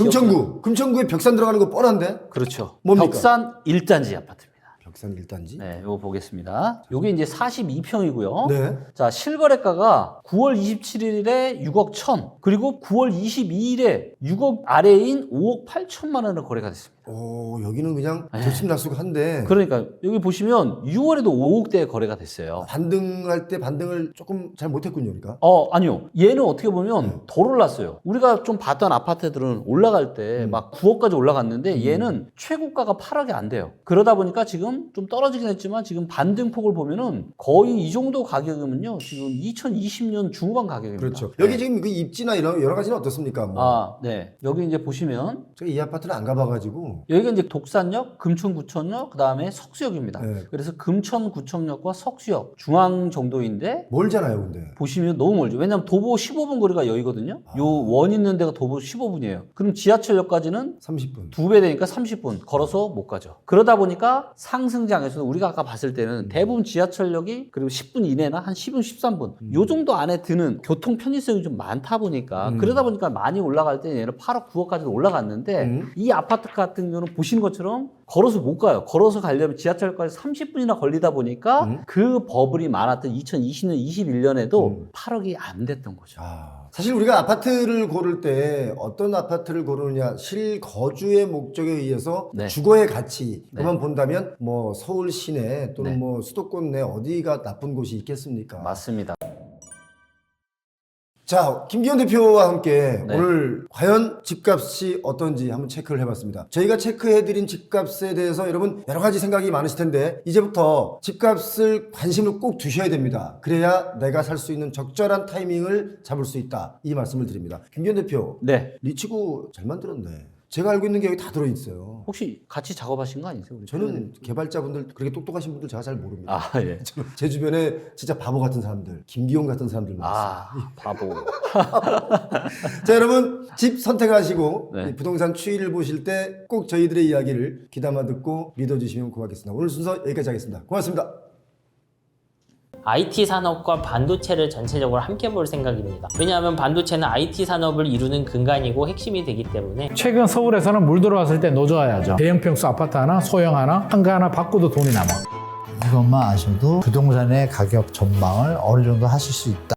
금천구에 벽산 들어가는 거 뻔한데? 그렇죠. 뭡니까? 벽산 1단지 아파트입니다. 벽산 1단지? 네, 이거 보겠습니다. 이게 이제 42평이고요. 네. 자, 실거래가가 9월 27일에 6억 1천, 그리고 9월 22일에 6억 아래인 5억 8천만 원으로 거래가 됐습니다. 오, 여기는 그냥 들쑥날쑥한데 그러니까 여기 보시면 6월에도 5억대에 거래가 됐어요. 반등할 때 반등을 조금 잘 못했군요, 그러니까. 아니요. 얘는 어떻게 보면 덜 올랐어요. 우리가 좀 봤던 아파트들은 올라갈 때 막 9억까지 올라갔는데 얘는 최고가가 8억이 안 돼요. 그러다 보니까 지금 좀 떨어지긴 했지만 지금 반등폭을 보면은 거의 이 정도 가격이면요. 지금 2020년 중후반 가격입니다. 그렇죠. 네. 여기 지금 그 입지나 이런 여러 가지는 어떻습니까? 뭐. 네. 여기 이제 보시면 제가 이 아파트는 안 가봐가지고. 여기가 이제 독산역, 금천구청역, 그 다음에 석수역입니다. 네. 그래서 금천구청역과 석수역 중앙 정도인데 멀잖아요, 근데. 보시면 너무 멀죠. 왜냐하면 도보 15분 거리가 여기거든요. 요 원 있는 데가 도보 15분이에요. 그럼 지하철역까지는 30분. 2배 되니까 30분 걸어서 못 가죠. 그러다 보니까 상승장에서는 우리가 아까 봤을 때는 대부분 지하철역이 그리고 10분 이내나 한 10분, 13분 요 정도 안에 드는 교통 편의성이 좀 많다 보니까 그러다 보니까 많이 올라갈 때 얘는 8억, 9억까지 올라갔는데 이 아파트 같은 경우는 보시는 것처럼 걸어서 못 가요. 걸어서 가려면 지하철까지 30분이나 걸리다 보니까 그 버블이 많았던 2020년, 21년에도 8억이 안 됐던 거죠. 사실 우리가 아파트를 고를 때 어떤 아파트를 고르느냐 실거주의 목적에 의해서 네. 주거의 가치만 본다면 뭐 서울 시내 또는 네. 뭐 수도권 내 어디가 나쁜 곳이 있겠습니까? 맞습니다. 자, 김기현 대표와 함께 네. 오늘 과연 집값이 어떤지 한번 체크를 해봤습니다. 저희가 체크해드린 집값에 대해서 여러분 여러 가지 생각이 많으실 텐데 이제부터 집값을 관심을 꼭 두셔야 됩니다. 그래야 내가 살 수 있는 적절한 타이밍을 잡을 수 있다. 이 말씀을 드립니다. 김기현 대표, 네. 리치구 잘 만들었네. 제가 알고 있는 게 여기 다 들어있어요. 혹시 같이 작업하신 거 아니세요? 우리 저는 개발자분들, 그렇게 똑똑하신 분들 제가 잘 모릅니다. 예. 제 주변에 진짜 바보 같은 사람들, 김기용 같은 사람들 많았어요. 바보. 자, 여러분 집 선택하시고 네. 이 부동산 추이를 보실 때 꼭 저희들의 이야기를 귀담아 듣고 믿어주시면 고맙겠습니다. 오늘 순서 여기까지 하겠습니다. 고맙습니다. IT 산업과 반도체를 전체적으로 함께 볼 생각입니다. 왜냐하면 반도체는 IT 산업을 이루는 근간이고 핵심이 되기 때문에 최근 서울에서는 물 들어왔을 때 노져야죠. 대형 평수 아파트 하나, 소형 하나, 한가 하나 바꿔도 돈이 남아. 이것만 아셔도 부동산의 가격 전망을 어느 정도 하실 수 있다.